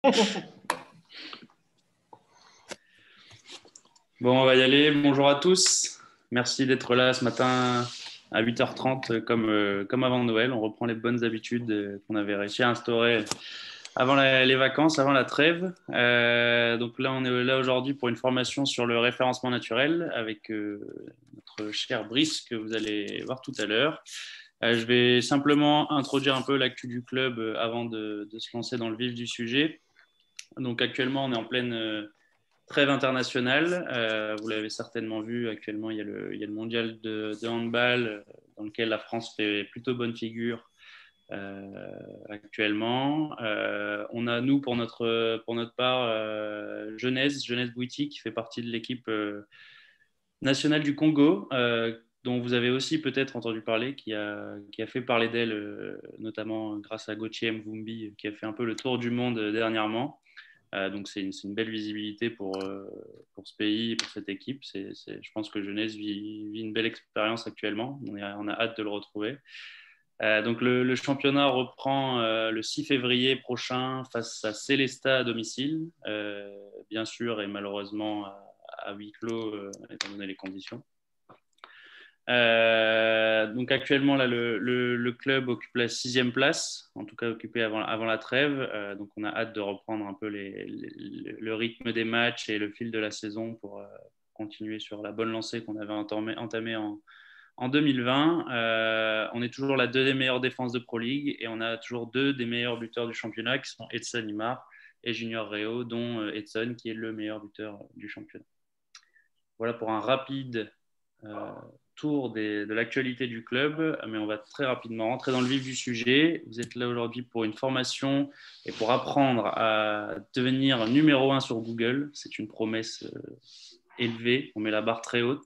Bon, on va y aller. Bonjour à tous. Merci d'être là ce matin à 8h30, comme avant Noël. On reprend les bonnes habitudes qu'on avait réussi à instaurer avant les vacances, avant la trêve. Donc là, on est là aujourd'hui pour une formation sur le référencement naturel avec notre cher Brice que vous allez voir tout à l'heure. Je vais simplement introduire un peu l'actu du club avant de se lancer dans le vif du sujet. Donc actuellement, on est en pleine trêve internationale. Vous l'avez certainement vu, actuellement, il y a le mondial de handball dans lequel la France fait plutôt bonne figure actuellement. On a, nous, pour notre part, Jeunesse Bouiti, qui fait partie de l'équipe nationale du Congo, dont vous avez aussi peut-être entendu parler, qui a fait parler d'elle, notamment grâce à Gauthier Mvumbi, qui a fait un peu le tour du monde dernièrement. Donc, c'est une belle visibilité pour ce pays, pour cette équipe. Je pense que Jeunesse vit une belle expérience actuellement. On a hâte de le retrouver. Donc, le championnat reprend le 6 février prochain face à Célestat à domicile, bien sûr, et malheureusement à huis clos, étant donné les conditions. Donc actuellement, là, le club occupe la 6e place, en tout cas occupé avant la trêve. Donc on a hâte de reprendre un peu le rythme des matchs et le fil de la saison pour continuer sur la bonne lancée qu'on avait entamée en 2020. On est toujours la deuxième meilleure défense de Pro League et on a toujours deux des meilleurs buteurs du championnat qui sont Edson Imar et Junior Reo, dont Edson qui est le meilleur buteur du championnat. Voilà pour un rapide tour de l'actualité du club, mais on va très rapidement rentrer dans le vif du sujet. Vous êtes là aujourd'hui pour une formation et pour apprendre à devenir numéro 1 sur Google. C'est une promesse élevée, on met la barre très haute.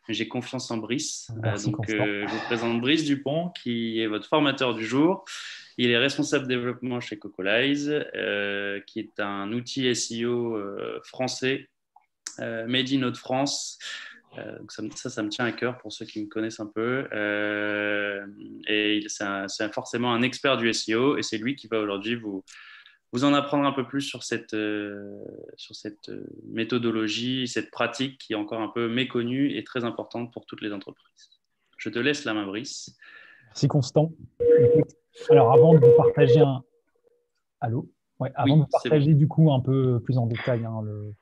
J'ai confiance en Brice. Merci, Constant. Je vous présente Brice Dupont, qui est votre formateur du jour. Il est responsable développement chez Cocolize, qui est un outil SEO français, made in Hauts-de-France. Donc ça me tient à cœur pour ceux qui me connaissent un peu. Et c'est forcément un expert du SEO et c'est lui qui va aujourd'hui vous en apprendre un peu plus sur cette méthodologie, cette pratique qui est encore un peu méconnue et très importante pour toutes les entreprises. Je te laisse la main, Brice. Merci, Constant. Alors, avant de vous partager Allô? Ouais, avant de vous partager bon. du coup un peu plus en détail, vous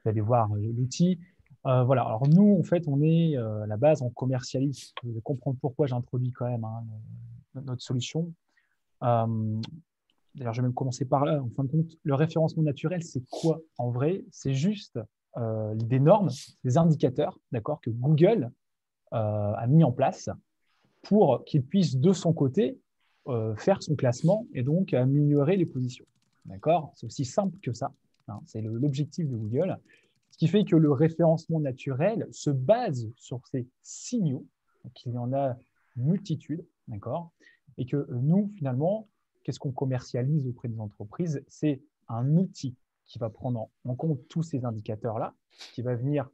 allez voir l'outil. Voilà, alors nous, en fait, on est à la base, on commercialise. Vous allez comprendre pourquoi j'introduis quand même notre solution. D'ailleurs, je vais même commencer par là. En fin de compte, le référencement naturel, c'est quoi en vrai? C'est juste des normes, des indicateurs, d'accord, que Google a mis en place pour qu'il puisse de son côté faire son classement et donc améliorer les positions. D'accord? C'est aussi simple que ça. Hein, c'est l'objectif de Google. Ce qui fait que le référencement naturel se base sur ces signaux. Donc, il y en a une multitude, d'accord? Et que nous, finalement, qu'est-ce qu'on commercialise auprès des entreprises? C'est un outil qui va prendre en compte tous ces indicateurs-là, qui va venir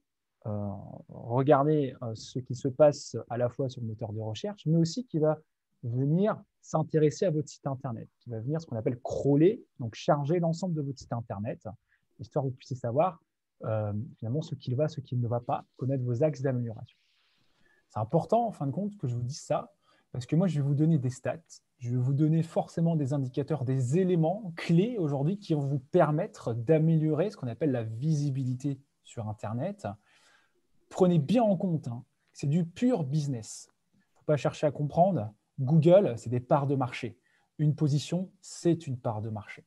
regarder ce qui se passe à la fois sur le moteur de recherche, mais aussi qui va venir s'intéresser à votre site Internet, qui va venir ce qu'on appelle crawler, donc charger l'ensemble de votre site Internet, histoire que vous puissiez savoir finalement ce qu'il va, ce qu'il ne va pas, connaître vos axes d'amélioration. C'est important, en fin de compte, que je vous dise ça, parce que moi, je vais vous donner des stats, je vais vous donner forcément des indicateurs, des éléments clés aujourd'hui qui vont vous permettre d'améliorer ce qu'on appelle la visibilité sur Internet. Prenez bien en compte, hein, c'est du pur business. Il ne faut pas chercher à comprendre. Google, c'est des parts de marché. Une position, c'est une part de marché.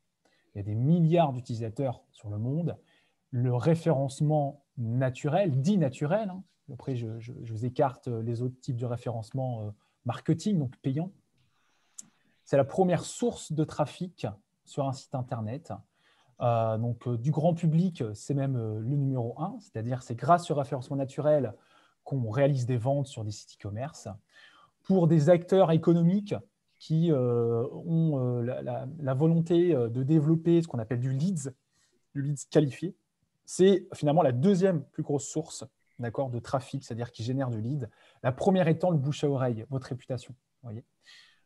Il y a des milliards d'utilisateurs sur le monde. Le référencement naturel, dit naturel, hein, après je vous écarte les autres types de référencement marketing, donc payant, c'est la première source de trafic sur un site Internet. Du grand public, c'est même le numéro 1, c'est-à-dire c'est grâce au référencement naturel qu'on réalise des ventes sur des sites e-commerce. Pour des acteurs économiques qui ont la volonté de développer ce qu'on appelle du leads qualifié, c'est finalement la deuxième plus grosse source de trafic, c'est-à-dire qui génère du lead. La première étant le bouche à oreille, votre réputation. Voyez.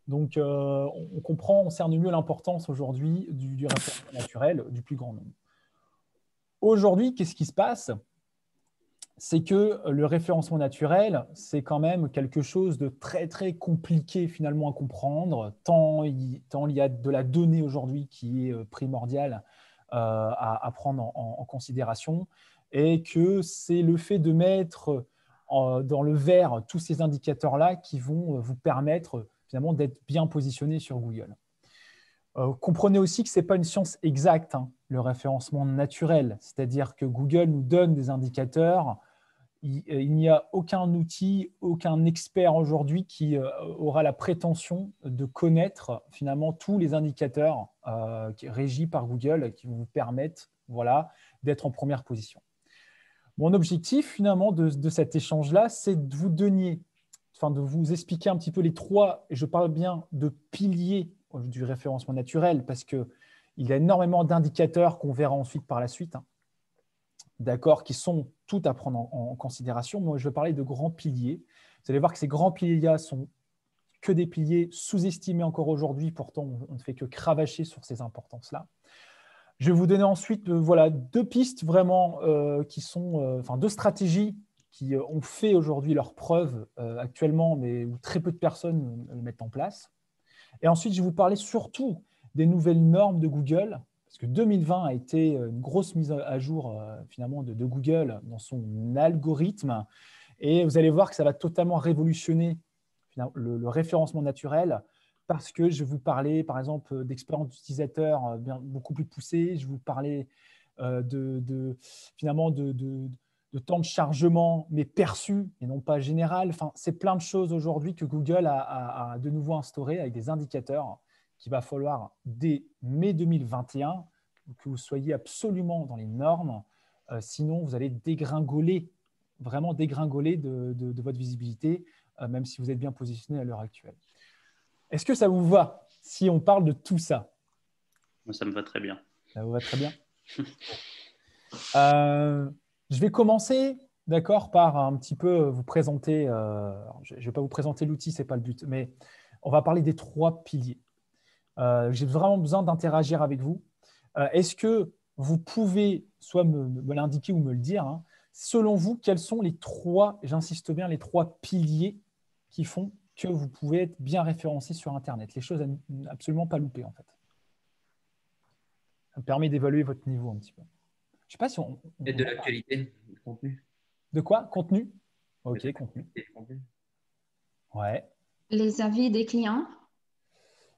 Donc, on comprend, on cerne mieux l'importance aujourd'hui du référencement naturel du plus grand nombre. Aujourd'hui, qu'est-ce qui se passe? C'est que le référencement naturel, c'est quand même quelque chose de très, très compliqué finalement à comprendre, tant il y a de la donnée aujourd'hui qui est primordiale à prendre en considération, et que c'est le fait de mettre dans le vert tous ces indicateurs-là qui vont vous permettre finalement d'être bien positionné sur Google. Comprenez aussi que ce n'est pas une science exacte, hein, le référencement naturel, c'est-à-dire que Google nous donne des indicateurs. Il n'y a aucun outil, aucun expert aujourd'hui qui aura la prétention de connaître finalement tous les indicateurs régis par Google qui vous permettent, voilà, d'être en première position. Mon objectif finalement de cet échange-là, c'est de vous donner, enfin de vous expliquer un petit peu les trois, et je parle bien de piliers du référencement naturel, parce qu'il y a énormément d'indicateurs qu'on verra ensuite par la suite, hein, d'accord, qui sont tout à prendre en considération. Moi, je vais parler de grands piliers. Vous allez voir que ces grands piliers-là sont que des piliers sous-estimés encore aujourd'hui. Pourtant, on ne fait que cravacher sur ces importances-là. Je vais vous donner ensuite voilà, deux pistes vraiment qui sont, enfin deux stratégies qui ont fait aujourd'hui leurs preuves actuellement, mais où très peu de personnes le mettent en place. Et ensuite, je vais vous parler surtout des nouvelles normes de Google, parce que 2020 a été une grosse mise à jour finalement de Google dans son algorithme. Et vous allez voir que ça va totalement révolutionner le référencement naturel, parce que je vais vous parler, par exemple, d'expérience d'utilisateur beaucoup plus poussée. Je vais vous parler finalement de temps de chargement, mais perçu et non pas général. Enfin, c'est plein de choses aujourd'hui que Google a de nouveau instauré avec des indicateurs qu'il va falloir dès mai 2021 que vous soyez absolument dans les normes. Sinon, vous allez dégringoler, vraiment dégringoler de votre visibilité, même si vous êtes bien positionné à l'heure actuelle. Est-ce que ça vous va si on parle de tout ça? Moi, ça me va très bien. Ça vous va très bien. Je vais commencer, d'accord, par un petit peu vous présenter. Je ne vais pas vous présenter l'outil, ce n'est pas le but, mais on va parler des trois piliers. J'ai vraiment besoin d'interagir avec vous. Est-ce que vous pouvez soit me l'indiquer ou me le dire, hein, selon vous, quels sont les trois, j'insiste bien, les trois piliers qui font que vous pouvez être bien référencé sur Internet? Les choses à absolument pas louper, en fait. Ça me permet d'évaluer votre niveau un petit peu. Je ne sais pas si Et de l'actualité, du contenu. De quoi? Contenu? De Ok, contenu. l'actualité, du contenu. Ouais. Les avis des clients.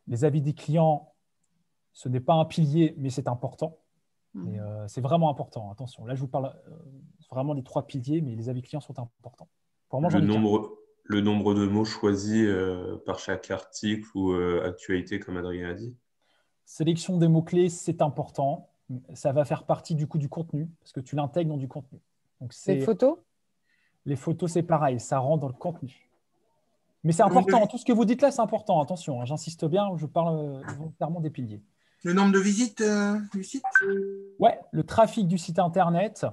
Les avis des clients, ce n'est pas un pilier, mais c'est important. Mais c'est vraiment important. Attention, là, je vous parle vraiment des trois piliers, mais les avis clients sont importants. Pour moi, j'en ai qu'un. Le nombre de mots choisis par chaque article ou actualité, comme Adrien a dit. Sélection des mots-clés, c'est important. Ça va faire partie du coup du contenu, parce que tu l'intègres dans du contenu. Donc, Les photos? Les photos, c'est pareil, ça rentre dans le contenu. Mais c'est important, tout ce que vous dites là, c'est important. Attention, hein, j'insiste bien, je parle volontairement des piliers. Le nombre de visites du site? Ouais, le trafic du site internet.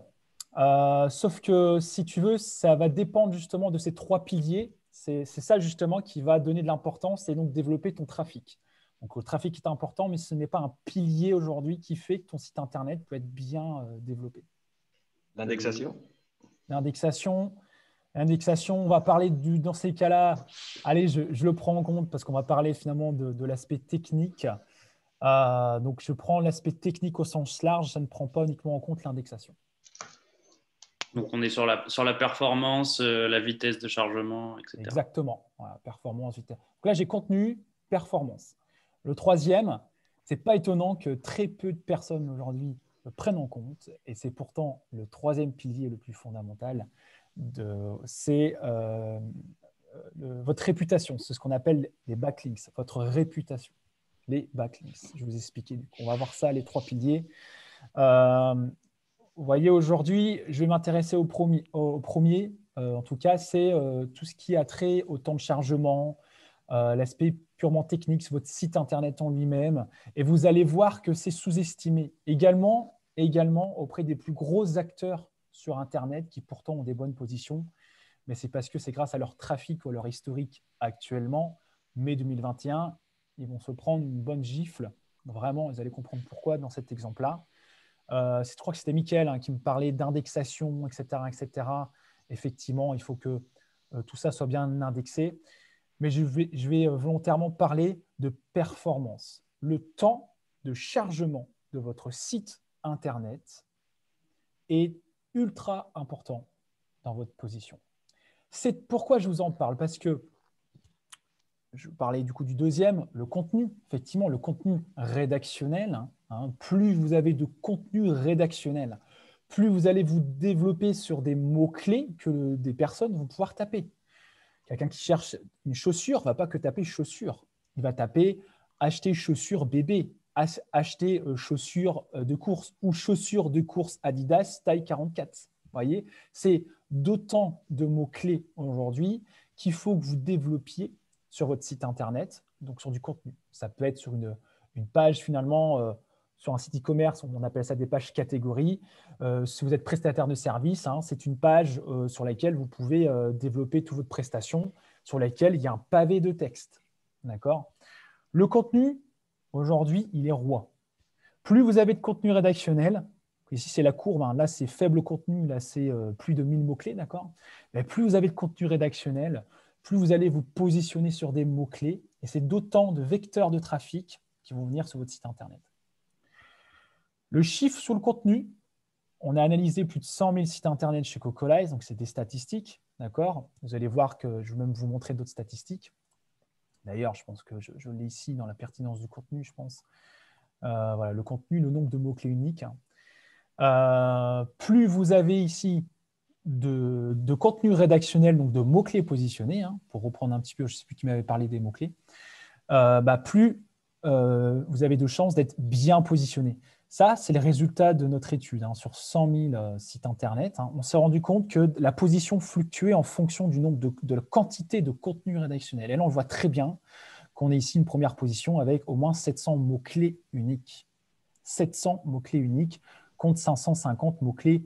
Sauf que si tu veux, ça va dépendre justement de ces trois piliers. C'est ça justement qui va donner de l'importance et donc développer ton trafic. Donc le trafic est important, mais ce n'est pas un pilier aujourd'hui qui fait que ton site internet peut être bien développé. L'indexation? L'indexation, on va parler dans ces cas-là. Allez, je le prends en compte parce qu'on va parler finalement de l'aspect technique. Donc, je prends l'aspect technique au sens large, ça ne prend pas uniquement en compte l'indexation. Donc, on est sur la performance, la vitesse de chargement, etc. Exactement. Voilà, performance, vitesse. Donc là, j'ai contenu, performance. Le troisième, ce n'est pas étonnant que très peu de personnes aujourd'hui le prennent en compte, et c'est pourtant le troisième pilier le plus fondamental, c'est votre réputation. C'est ce qu'on appelle les backlinks, votre réputation. Les backlinks. Je vais vous expliquer. On va voir ça, les trois piliers. Vous voyez, aujourd'hui, je vais m'intéresser au premier. En tout cas, c'est tout ce qui a trait au temps de chargement, l'aspect purement technique sur votre site Internet en lui-même. Et vous allez voir que c'est sous-estimé. Également auprès des plus gros acteurs sur Internet qui pourtant ont des bonnes positions. Mais c'est parce que c'est grâce à leur trafic ou à leur historique actuellement mai 2021, ils vont se prendre une bonne gifle. Vraiment, vous allez comprendre pourquoi dans cet exemple-là. Je crois que c'était Mickaël qui me parlait d'indexation, etc., etc. Effectivement, il faut que tout ça soit bien indexé. Mais je vais volontairement parler de performance. Le temps de chargement de votre site Internet est ultra important dans votre position. C'est pourquoi je vous en parle, parce que je parlais du coup du deuxième, le contenu. Effectivement, le contenu rédactionnel. Plus vous avez de contenu rédactionnel, plus vous allez vous développer sur des mots-clés que des personnes vont pouvoir taper. Quelqu'un qui cherche une chaussure ne va pas que taper chaussure. Il va taper acheter chaussures bébé, acheter chaussures de course ou chaussures de course Adidas taille 44. Vous voyez, c'est d'autant de mots-clés aujourd'hui qu'il faut que vous développiez sur votre site Internet, donc sur du contenu. Ça peut être sur une page finalement, sur un site e-commerce, on appelle ça des pages catégories. Si vous êtes prestataire de service, c'est une page sur laquelle vous pouvez développer toutes vos prestations, sur laquelle il y a un pavé de texte. D'accord ? Le contenu, aujourd'hui, il est roi. Plus vous avez de contenu rédactionnel, ici c'est la courbe, là c'est faible contenu, là c'est plus de 1000 mots-clés, d'accord ? Mais plus vous avez de contenu rédactionnel, plus vous allez vous positionner sur des mots-clés, et c'est d'autant de vecteurs de trafic qui vont venir sur votre site Internet. Le chiffre sur le contenu, on a analysé plus de 100 000 sites Internet chez Cocolize, donc c'est des statistiques, d'accord ? Vous allez voir que je vais même vous montrer d'autres statistiques. D'ailleurs, je pense que je l'ai ici dans la pertinence du contenu, je pense. Voilà, le contenu, le nombre de mots-clés uniques. Plus vous avez ici de contenu rédactionnel, donc de mots-clés positionnés, pour reprendre un petit peu, je ne sais plus qui m'avait parlé des mots-clés, plus vous avez de chances d'être bien positionné. Ça, c'est le résultat de notre étude sur 100 000 sites Internet. On s'est rendu compte que la position fluctuait en fonction du nombre de la quantité de contenu rédactionnel. Et là, on voit très bien qu'on est ici une première position avec au moins 700 mots-clés uniques. 700 mots-clés uniques contre 550 mots-clés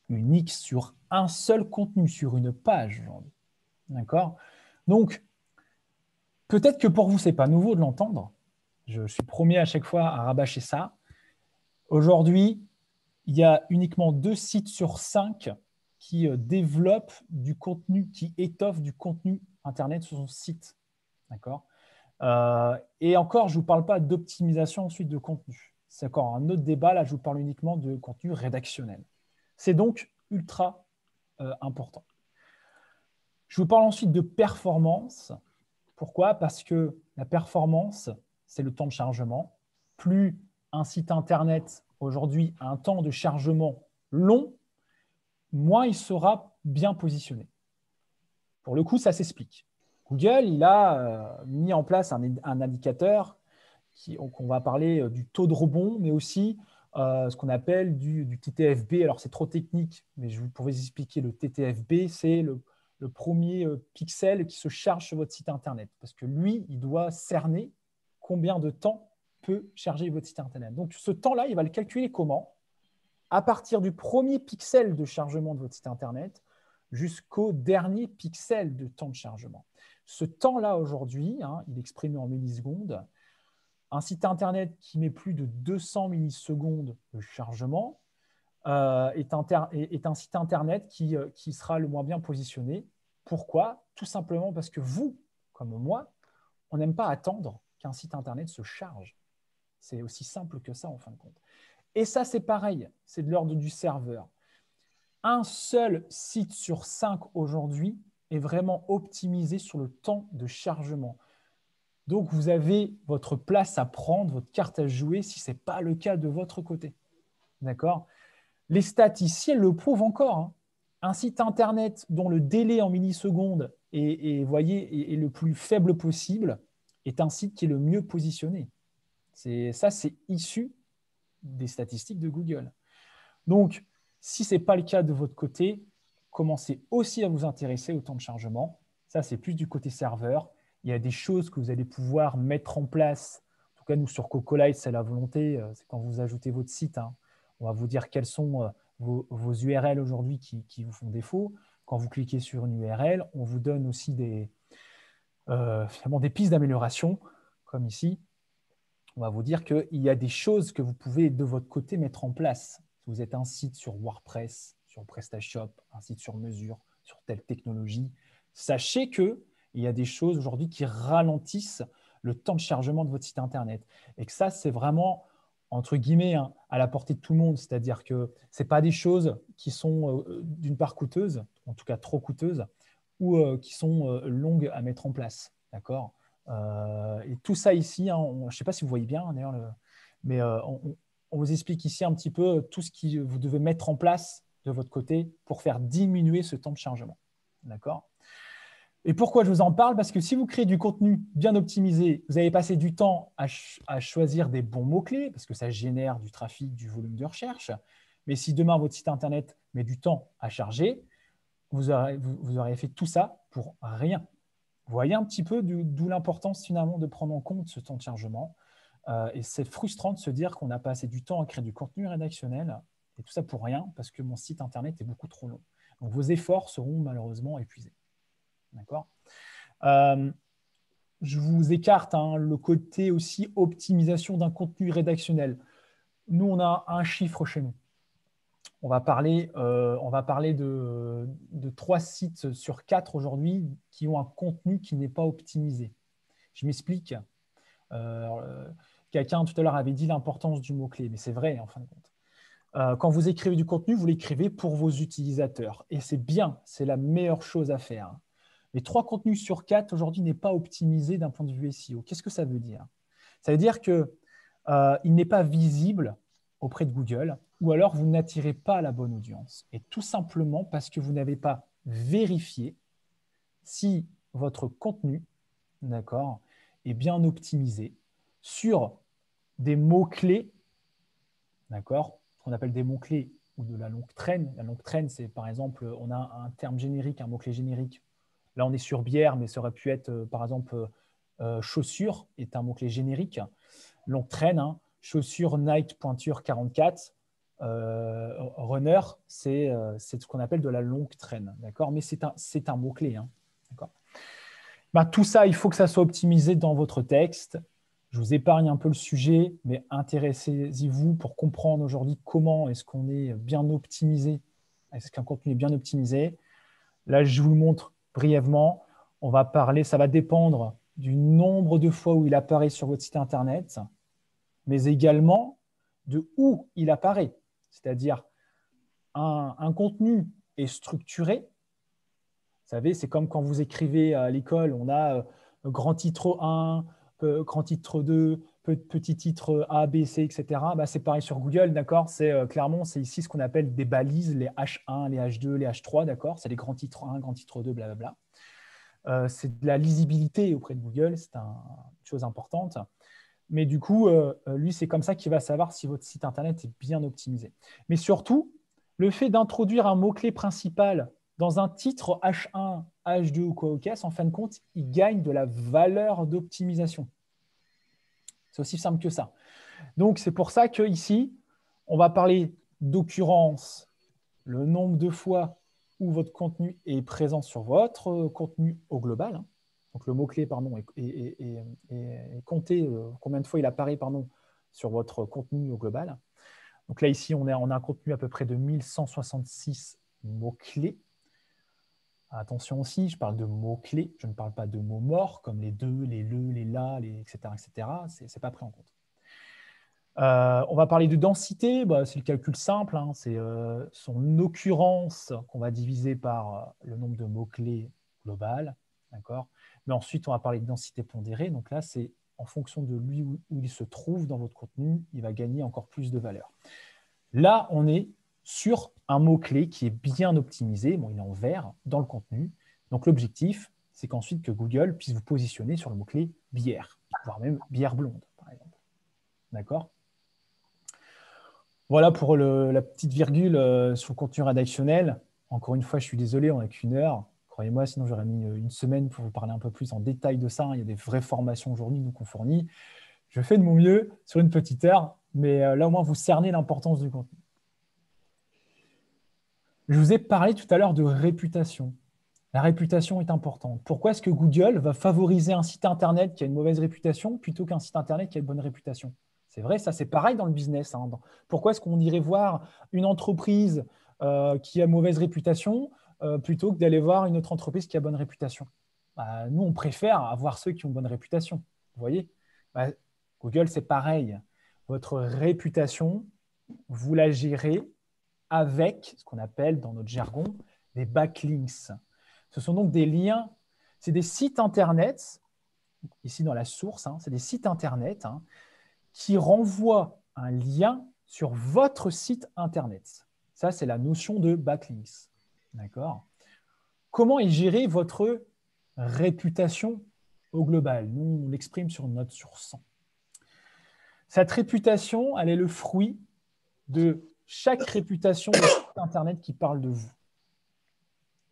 uniques sur un seul contenu, sur une page. D'accord ? Donc, peut-être que pour vous, ce n'est pas nouveau de l'entendre. Je suis premier à chaque fois à rabâcher ça. Aujourd'hui, il y a uniquement 2 sites sur 5 qui développent du contenu, qui étoffent du contenu Internet sur son site. D'accord ? Et encore, je ne vous parle pas d'optimisation ensuite de contenu. C'est encore un autre débat. Là, je vous parle uniquement de contenu rédactionnel. C'est donc ultra important. Je vous parle ensuite de performance. Pourquoi ? Parce que la performance, c'est le temps de chargement. Plus un site Internet aujourd'hui a un temps de chargement long, moins il sera bien positionné. Pour le coup, ça s'explique. Google, il a mis en place un indicateur qu'on va parler du taux de rebond, mais aussi ce qu'on appelle du TTFB. Alors, c'est trop technique, mais je pourrais vous expliquer. Le TTFB, c'est le premier pixel qui se charge sur votre site Internet. Parce que lui, il doit cerner combien de temps peut charger votre site Internet. Donc, ce temps-là, il va le calculer comment ? À partir du premier pixel de chargement de votre site Internet jusqu'au dernier pixel de temps de chargement. Ce temps-là, aujourd'hui, il est exprimé en millisecondes. Un site Internet qui met plus de 200 millisecondes de chargement est un site Internet qui sera le moins bien positionné. Pourquoi ? Tout simplement parce que vous, comme moi, on n'aime pas attendre qu'un site Internet se charge. C'est aussi simple que ça, en fin de compte. Et ça, c'est pareil, c'est de l'ordre du serveur. Un seul site sur 5 aujourd'hui est vraiment optimisé sur le temps de chargement. Donc, vous avez votre place à prendre, votre carte à jouer si ce n'est pas le cas de votre côté. D'accord ? Les stats ici, elles le prouvent encore. Un site Internet dont le délai en millisecondes est le plus faible possible est un site qui est le mieux positionné. Ça, c'est issu des statistiques de Google. Donc, si ce n'est pas le cas de votre côté, commencez aussi à vous intéresser au temps de chargement. Ça, c'est plus du côté serveur. Il y a des choses que vous allez pouvoir mettre en place. En tout cas, nous, sur Cocolize, c'est la volonté. C'est quand vous ajoutez votre site, on va vous dire quelles sont vos URL aujourd'hui qui vous font défaut. Quand vous cliquez sur une URL, on vous donne aussi finalement des pistes d'amélioration, comme ici. On va vous dire qu'il y a des choses que vous pouvez de votre côté mettre en place. Si vous êtes un site sur WordPress, sur PrestaShop, un site sur mesure, sur telle technologie, sachez qu'il y a des choses aujourd'hui qui ralentissent le temps de chargement de votre site Internet. Et que ça, c'est vraiment, entre guillemets, hein, à la portée de tout le monde. C'est-à-dire que ce n'est pas des choses qui sont d'une part coûteuses, en tout cas trop coûteuses, ou qui sont longues à mettre en place. D'accord ? Et tout ça ici, hein, je ne sais pas si vous voyez bien d'ailleurs, mais on vous explique ici un petit peu tout ce que vous devez mettre en place de votre côté pour faire diminuer ce temps de chargement. D'accord ? Et pourquoi je vous en parle? Parce que si vous créez du contenu bien optimisé, vous allez passer du temps à choisir des bons mots-clés, parce que ça génère du trafic, du volume de recherche. Mais si demain, votre site Internet met du temps à charger, vous aurez fait tout ça pour rien. Vous voyez un petit peu d'où l'importance finalement de prendre en compte ce temps de chargement. Et c'est frustrant de se dire qu'on a passé du temps à créer du contenu rédactionnel et tout ça pour rien parce que mon site Internet est beaucoup trop long. Donc vos efforts seront malheureusement épuisés. D'accord ? Je vous écarte le côté aussi optimisation d'un contenu rédactionnel. Nous, on a un chiffre chez nous. On va parler de 3 sites sur 4 aujourd'hui qui ont un contenu qui n'est pas optimisé. Je m'explique. Quelqu'un tout à l'heure avait dit l'importance du mot-clé, mais c'est vrai en fin de compte. Quand vous écrivez du contenu, vous l'écrivez pour vos utilisateurs. Et c'est bien, c'est la meilleure chose à faire. Mais 3 contenus sur 4 aujourd'hui n'est pas optimisé d'un point de vue SEO. Qu'est-ce que ça veut dire? Ça veut dire qu'il n'est pas visible auprès de Google, ou alors vous n'attirez pas la bonne audience. Et tout simplement parce que vous n'avez pas vérifié si votre contenu, d'accord, est bien optimisé sur des mots-clés, d'accord, ce qu'on appelle des mots-clés ou de la longue traîne. La longue traîne, c'est par exemple, on a un terme générique, un mot-clé générique. Là, on est sur bière, mais ça aurait pu être, par exemple, chaussure est un mot-clé générique. Longue traîne, hein. Chaussure, Nike, pointure 44. Runner, c'est ce qu'on appelle de la longue traîne. D'accord ? Mais c'est un mot-clé. Hein, d'accord ? Tout ça, il faut que ça soit optimisé dans votre texte. Je vous épargne un peu le sujet, mais intéressez-y-vous pour comprendre aujourd'hui comment est-ce qu'on est bien optimisé. Est-ce qu'un contenu est bien optimisé? Là, je vous le montre brièvement. On va parler, ça va dépendre du nombre de fois où il apparaît sur votre site Internet, mais également de où il apparaît. C'est-à-dire, un contenu est structuré. Vous savez, c'est comme quand vous écrivez à l'école, on a grand titre 1, grand titre 2, petit titre A, B, C, etc. C'est pareil sur Google, d'accord ? Clairement, c'est ici ce qu'on appelle des balises, les H1, les H2, les H3, d'accord ? C'est les grands titres 1, grand titre 2, blablabla. C'est de la lisibilité auprès de Google, c'est une chose importante. Mais du coup, lui, c'est comme ça qu'il va savoir si votre site Internet est bien optimisé. Mais surtout, le fait d'introduire un mot-clé principal dans un titre H1, H2 ou quoi au caisse, en fin de compte, il gagne de la valeur d'optimisation. C'est aussi simple que ça. Donc, c'est pour ça qu'ici, on va parler d'occurrence, le nombre de fois où votre contenu est présent sur votre contenu au global. Hein. Donc, le mot-clé est compté, combien de fois il apparaît sur votre contenu au global. Donc là, ici, on a un contenu à peu près de 1166 mots-clés. Attention aussi, je parle de mots-clés, je ne parle pas de mots morts comme les deux, les le, les la, etc. etc. Ce n'est pas pris en compte. On va parler de densité, c'est le calcul simple, hein. C'est son occurrence qu'on va diviser par le nombre de mots-clés global. D'accord ? Mais ensuite, on va parler de densité pondérée. Donc là, c'est en fonction de lui où il se trouve dans votre contenu, il va gagner encore plus de valeur. Là, on est sur un mot-clé qui est bien optimisé. Bon, il est en vert dans le contenu. Donc, l'objectif, c'est qu'ensuite que Google puisse vous positionner sur le mot-clé bière, voire même bière blonde, par exemple. D'accord ? Voilà pour la petite virgule sur le contenu rédactionnel. Encore une fois, je suis désolé, on n'a qu'1 heure. Croyez-moi, sinon j'aurais mis 1 semaine pour vous parler un peu plus en détail de ça. Il y a des vraies formations aujourd'hui, nous, qu'on fournit. Je fais de mon mieux sur une petite heure, mais là, au moins, vous cernez l'importance du contenu. Je vous ai parlé tout à l'heure de réputation. La réputation est importante. Pourquoi est-ce que Google va favoriser un site Internet qui a une mauvaise réputation plutôt qu'un site Internet qui a une bonne réputation? C'est vrai, ça c'est pareil dans le business, hein. Pourquoi est-ce qu'on irait voir une entreprise qui a mauvaise réputation plutôt que d'aller voir une autre entreprise qui a bonne réputation? Bah, nous, on préfère avoir ceux qui ont bonne réputation. Vous voyez? Bah, Google, c'est pareil. Votre réputation, vous la gérez avec ce qu'on appelle dans notre jargon des backlinks. Ce sont donc des liens, c'est des sites Internet, ici dans la source, hein, c'est des sites Internet qui renvoient un lien sur votre site Internet. Ça, c'est la notion de backlinks. D'accord? Comment est gérée votre réputation au global? Nous, on l'exprime sur une note sur 100. Cette réputation, elle est le fruit de chaque réputation de site Internet qui parle de vous.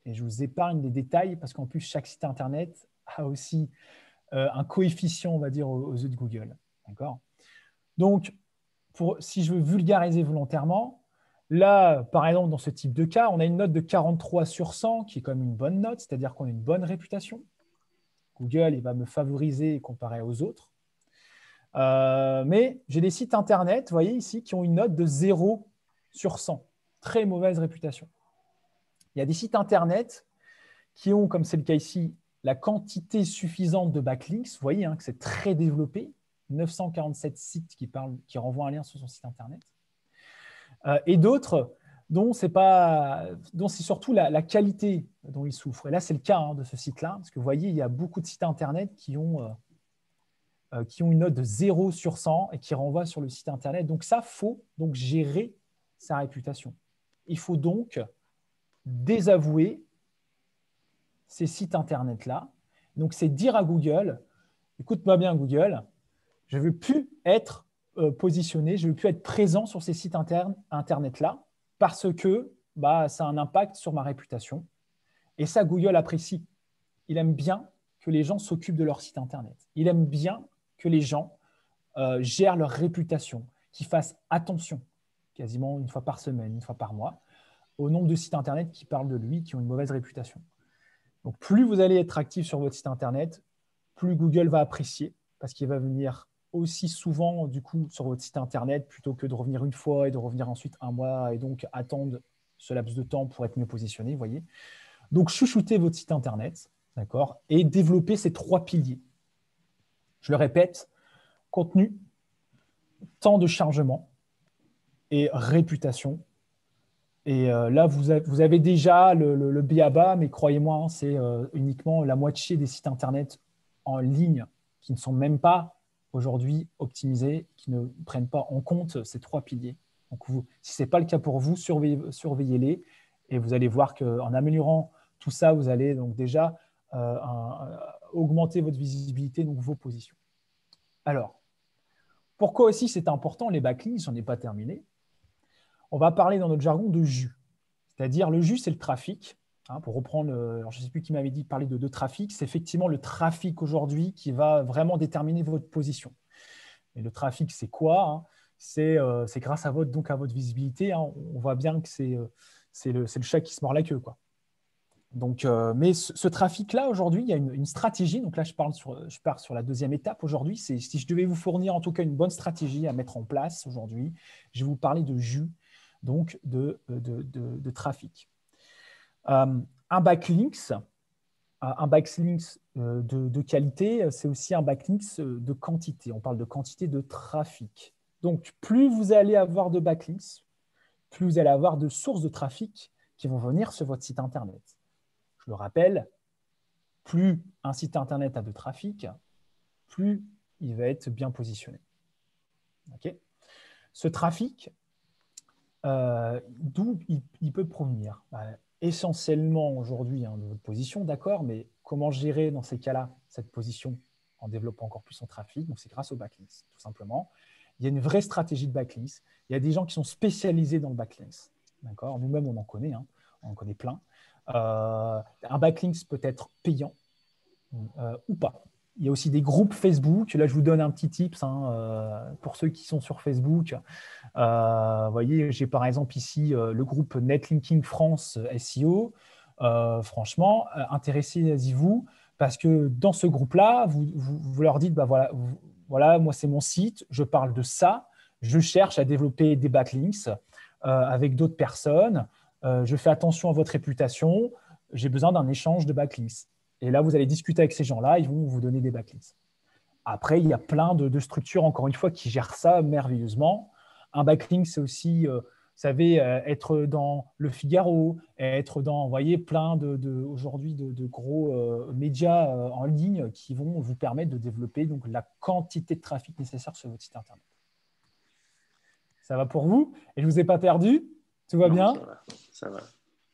Et je vous épargne les détails parce qu'en plus, chaque site Internet a aussi un coefficient, on va dire, aux yeux de Google. D'accord? Donc, si je veux vulgariser volontairement, là, par exemple, dans ce type de cas, on a une note de 43 sur 100 qui est quand même une bonne note, c'est-à-dire qu'on a une bonne réputation. Google, il va me favoriser comparé aux autres. Mais j'ai des sites Internet, vous voyez ici, qui ont une note de 0 sur 100. Très mauvaise réputation. Il y a des sites Internet qui ont, comme c'est le cas ici, la quantité suffisante de backlinks. Vous voyez que c'est très développé. 947 sites qui renvoient un lien sur son site Internet. Et d'autres dont c'est surtout la qualité dont ils souffrent. Et là, c'est le cas de ce site-là. Parce que vous voyez, il y a beaucoup de sites Internet qui ont une note de 0 sur 100 et qui renvoient sur le site Internet. Donc ça, il faut donc gérer sa réputation. Il faut donc désavouer ces sites Internet-là. Donc, c'est dire à Google, écoute-moi bien Google, je ne veux plus être positionné, je ne veux plus être présent sur ces sites Internet-là parce que ça a un impact sur ma réputation. Et ça, Google apprécie. Il aime bien que les gens s'occupent de leur site Internet. Il aime bien que les gens gèrent leur réputation, qu'ils fassent attention, quasiment une fois par semaine, une fois par mois, au nombre de sites Internet qui parlent de lui, qui ont une mauvaise réputation. Donc, plus vous allez être actif sur votre site Internet, plus Google va apprécier parce qu'il va venir aussi souvent du coup sur votre site Internet plutôt que de revenir une fois et de revenir ensuite un mois et donc attendre ce laps de temps pour être mieux positionné, vous voyez. Donc, chouchoutez votre site Internet, d'accord, et développez ces 3 piliers. Je le répète, contenu, temps de chargement et réputation. Et là, vous avez déjà le b.a.-ba, mais croyez-moi, c'est uniquement la moitié des sites Internet en ligne qui ne sont même pas aujourd'hui optimisés, qui ne prennent pas en compte ces 3 piliers. Donc, si ce n'est pas le cas pour vous, surveillez-les et vous allez voir qu'en améliorant tout ça, vous allez donc déjà augmenter votre visibilité, donc vos positions. Alors, pourquoi aussi c'est important les backlinks? J'en ai pas terminé. On va parler dans notre jargon de jus. C'est-à-dire, le jus, c'est le trafic. Pour reprendre, je ne sais plus qui m'avait dit de parler de trafic, c'est effectivement le trafic aujourd'hui qui va vraiment déterminer votre position. Et le trafic, c'est quoi? C'est grâce à votre visibilité. On voit bien que c'est le chat qui se mord la queue, quoi. Donc, mais ce trafic-là, aujourd'hui, il y a une stratégie. Donc là, je pars sur la deuxième étape aujourd'hui. Si je devais vous fournir en tout cas une bonne stratégie à mettre en place aujourd'hui, je vais vous parler de jus, donc de trafic. Un backlinks de qualité, c'est aussi un backlinks de quantité. On parle de quantité de trafic. Donc, plus vous allez avoir de backlinks, plus vous allez avoir de sources de trafic qui vont venir sur votre site Internet. Je le rappelle, plus un site Internet a de trafic, plus il va être bien positionné. Okay. Ce trafic, d'où il peut provenir? Essentiellement aujourd'hui de votre position, d'accord, mais comment gérer dans ces cas-là cette position en développant encore plus son trafic? Donc, c'est grâce aux backlinks, tout simplement. Il y a une vraie stratégie de backlinks. Il y a des gens qui sont spécialisés dans le backlinks. D'accord. Nous-mêmes, on en connaît, on en connaît plein. Un backlinks peut être payant ou pas. Il y a aussi des groupes Facebook. Là, je vous donne un petit tips pour ceux qui sont sur Facebook. Vous voyez, j'ai par exemple ici le groupe Netlinking France SEO. franchement, intéressez-y-vous parce que dans ce groupe-là, vous leur dites, bah voilà, moi c'est mon site, je parle de ça, je cherche à développer des backlinks avec d'autres personnes, je fais attention à votre réputation, j'ai besoin d'un échange de backlinks. Et là, vous allez discuter avec ces gens-là, ils vont vous donner des backlinks. Après, il y a plein de structures, encore une fois, qui gèrent ça merveilleusement. Un backlink, c'est aussi, vous savez, être dans Le Figaro, être dans, vous voyez, plein aujourd'hui de gros médias en ligne qui vont vous permettre de développer donc, la quantité de trafic nécessaire sur votre site Internet. Ça va pour vous? Et je ne vous ai pas perdu? Tout va bien? Ça va.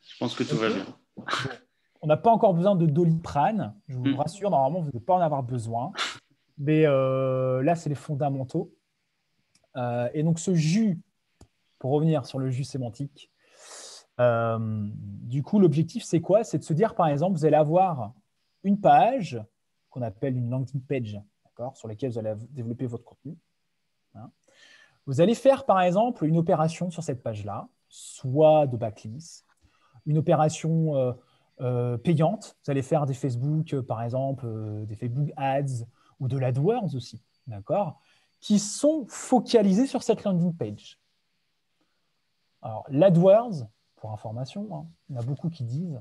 Je pense que tout va bien. Bon. On n'a pas encore besoin de Doliprane, je vous rassure, normalement, vous n'allez pas en avoir besoin. Mais là, c'est les fondamentaux. Et donc, ce jus, pour revenir sur le jus sémantique, du coup, l'objectif, c'est quoi? C'est de se dire, par exemple, vous allez avoir une page qu'on appelle une landing page, d'accord, sur laquelle vous allez développer votre contenu. Hein. Vous allez faire, par exemple, une opération sur cette page-là, soit de backlinks, une opération payante. Vous allez faire des Facebook, par exemple, des Facebook Ads ou de l'AdWords aussi, d'accord, qui sont focalisés sur cette landing page. Alors, l'AdWords, pour information, hein, il y en a beaucoup qui disent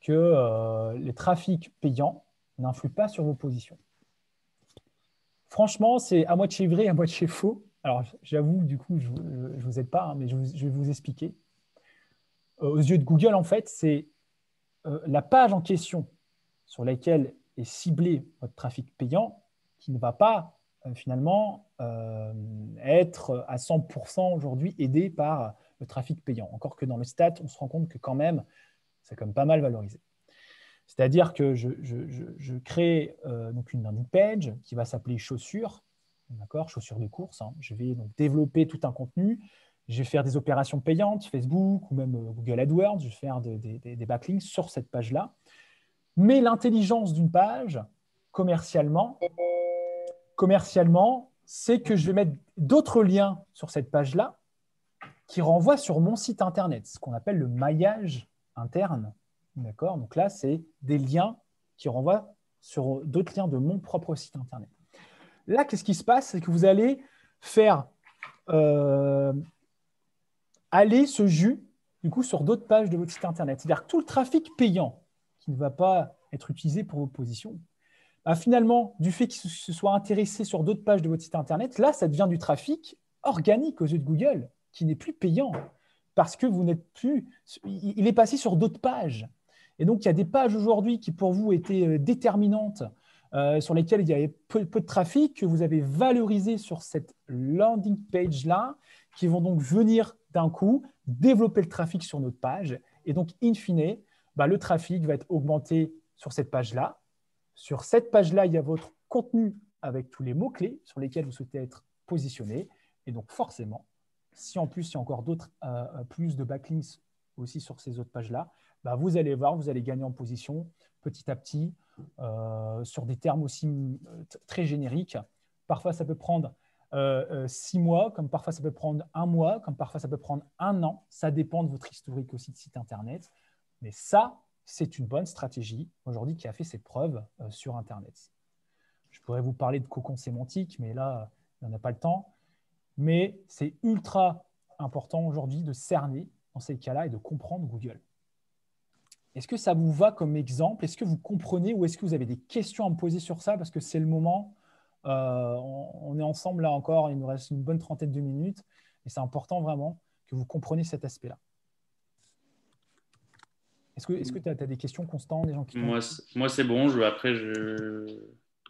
que les trafics payants n'influent pas sur vos positions. Franchement, c'est à moitié vrai, à moitié faux. Alors, j'avoue, du coup, je ne vous aide pas, hein, mais je vais vous expliquer. Aux yeux de Google, en fait, c'est la page en question sur laquelle est ciblé votre trafic payant qui ne va pas finalement être à 100% aujourd'hui aidé par le trafic payant. Encore que dans le stat, on se rend compte que quand même, c'est quand même pas mal valorisé. C'est-à-dire que je crée donc une landing page qui va s'appeler chaussures, d'accord, chaussures de course. Hein. Je vais donc développer tout un contenu. Je vais faire des opérations payantes, Facebook ou même Google AdWords. Je vais faire des backlinks sur cette page-là. Mais l'intelligence d'une page, commercialement, c'est que je vais mettre d'autres liens sur cette page-là qui renvoient sur mon site Internet, ce qu'on appelle le maillage interne. D'accord ? Donc là, c'est des liens qui renvoient sur d'autres liens de mon propre site Internet. Là, qu'est-ce qui se passe? C'est que vous allez faire aller ce jus du coup, sur d'autres pages de votre site Internet. C'est-à-dire que tout le trafic payant qui ne va pas être utilisé pour vos positions, bah, finalement, du fait qu'il se soit intéressé sur d'autres pages de votre site Internet, là, ça devient du trafic organique aux yeux de Google, qui n'est plus payant, parce que vous n'êtes plus… Il est passé sur d'autres pages. Et donc, il y a des pages aujourd'hui qui, pour vous, étaient déterminantes, sur lesquelles il y avait peu de trafic, que vous avez valorisé sur cette landing page-là, qui vont donc venir d'un coup développer le trafic sur notre page. Et donc, in fine, bah, le trafic va être augmenté sur cette page-là. Sur cette page-là, il y a votre contenu avec tous les mots-clés sur lesquels vous souhaitez être positionné. Et donc, forcément, si en plus, il y a encore d'autres, plus de backlinks aussi sur ces autres pages-là, bah, vous allez voir, vous allez gagner en position petit à petit sur des termes aussi très génériques. Parfois, ça peut prendre 6 mois, comme parfois, ça peut prendre 1 mois, comme parfois, ça peut prendre 1 an. Ça dépend de votre historique aussi de site Internet. Mais ça, c'est une bonne stratégie aujourd'hui qui a fait ses preuves sur Internet. Je pourrais vous parler de cocon sémantique, mais là, il n'y en a pas le temps. Mais c'est ultra important aujourd'hui de cerner dans ces cas-là et de comprendre Google. Est-ce que ça vous va comme exemple? Est-ce que vous comprenez ou est-ce que vous avez des questions à me poser sur ça? Parce que c'est le moment. On est ensemble là encore. Il nous reste une bonne trentaine de minutes. Et c'est important vraiment que vous compreniez cet aspect-là. Est-ce que tu as des questions, Constant, des gens qui Moi, c'est bon. Après,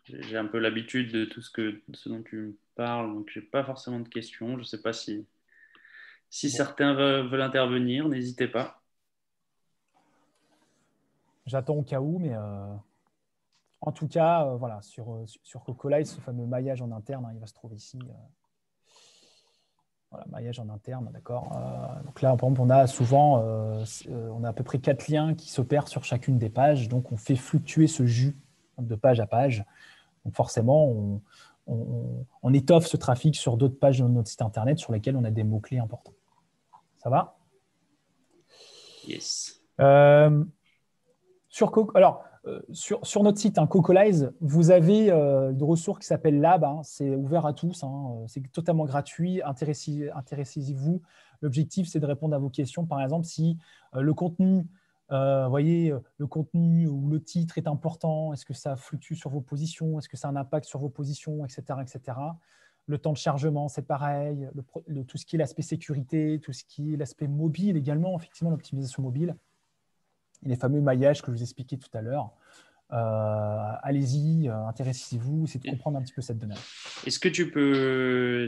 j'ai un peu l'habitude de tout ce dont tu me parles. Donc, je n'ai pas forcément de questions. Je ne sais pas si certains veulent intervenir. N'hésitez pas. J'attends au cas où, mais en tout cas, voilà, sur Cocolight, ce fameux maillage en interne, hein, il va se trouver ici. Voilà, maillage en interne, d'accord. Donc là, par exemple, on a souvent, on a à peu près 4 liens qui s'opèrent sur chacune des pages. Donc, on fait fluctuer ce jus de page à page. Donc, forcément, on étoffe ce trafic sur d'autres pages de notre site Internet sur lesquelles on a des mots-clés importants. Ça va? Yes. Sur notre site, Cocolize, vous avez une ressource qui s'appelle Lab. C'est ouvert à tous. C'est totalement gratuit. Intéressez-vous. L'objectif, c'est de répondre à vos questions. Par exemple, si le contenu, voyez, le contenu ou le titre est important, est-ce que ça fluctue sur vos positions, est-ce que ça a un impact sur vos positions, etc., etc. Le temps de chargement, c'est pareil. Tout ce qui est l'aspect sécurité, tout ce qui est l'aspect mobile également, effectivement, l'optimisation mobile. Et les fameux maillages que je vous expliquais tout à l'heure. Allez-y, intéressez-vous, essayez de comprendre un petit peu cette donnée. Est-ce que tu peux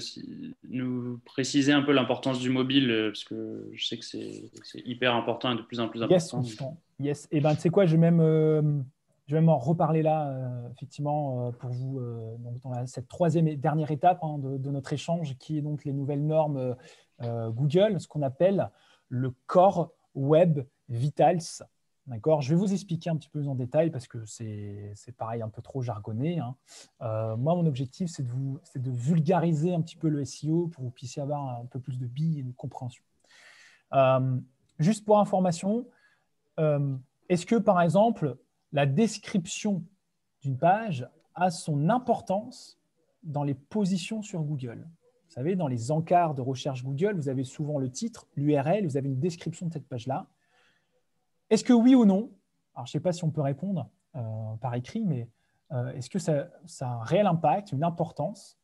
nous préciser un peu l'importance du mobile, parce que je sais que c'est hyper important et de plus en plus important. Yes. Et ben, tu sais quoi, je vais même en reparler là, effectivement, pour vous, donc dans cette troisième et dernière étape de notre échange, qui est donc les nouvelles normes Google, ce qu'on appelle le Core Web Vitals. D'accord, je vais vous expliquer un petit peu en détail parce que c'est pareil, un peu trop jargonné. Moi, mon objectif, c'est de vulgariser un petit peu le SEO pour que vous puissiez avoir un peu plus de billes et de compréhension. Juste pour information, est-ce que, par exemple, la description d'une page a son importance dans les positions sur Google? Vous savez, dans les encarts de recherche Google, vous avez souvent le titre, l'URL, vous avez une description de cette page-là. Est-ce que oui ou non, alors je ne sais pas si on peut répondre par écrit, mais est-ce que ça a un réel impact, une importance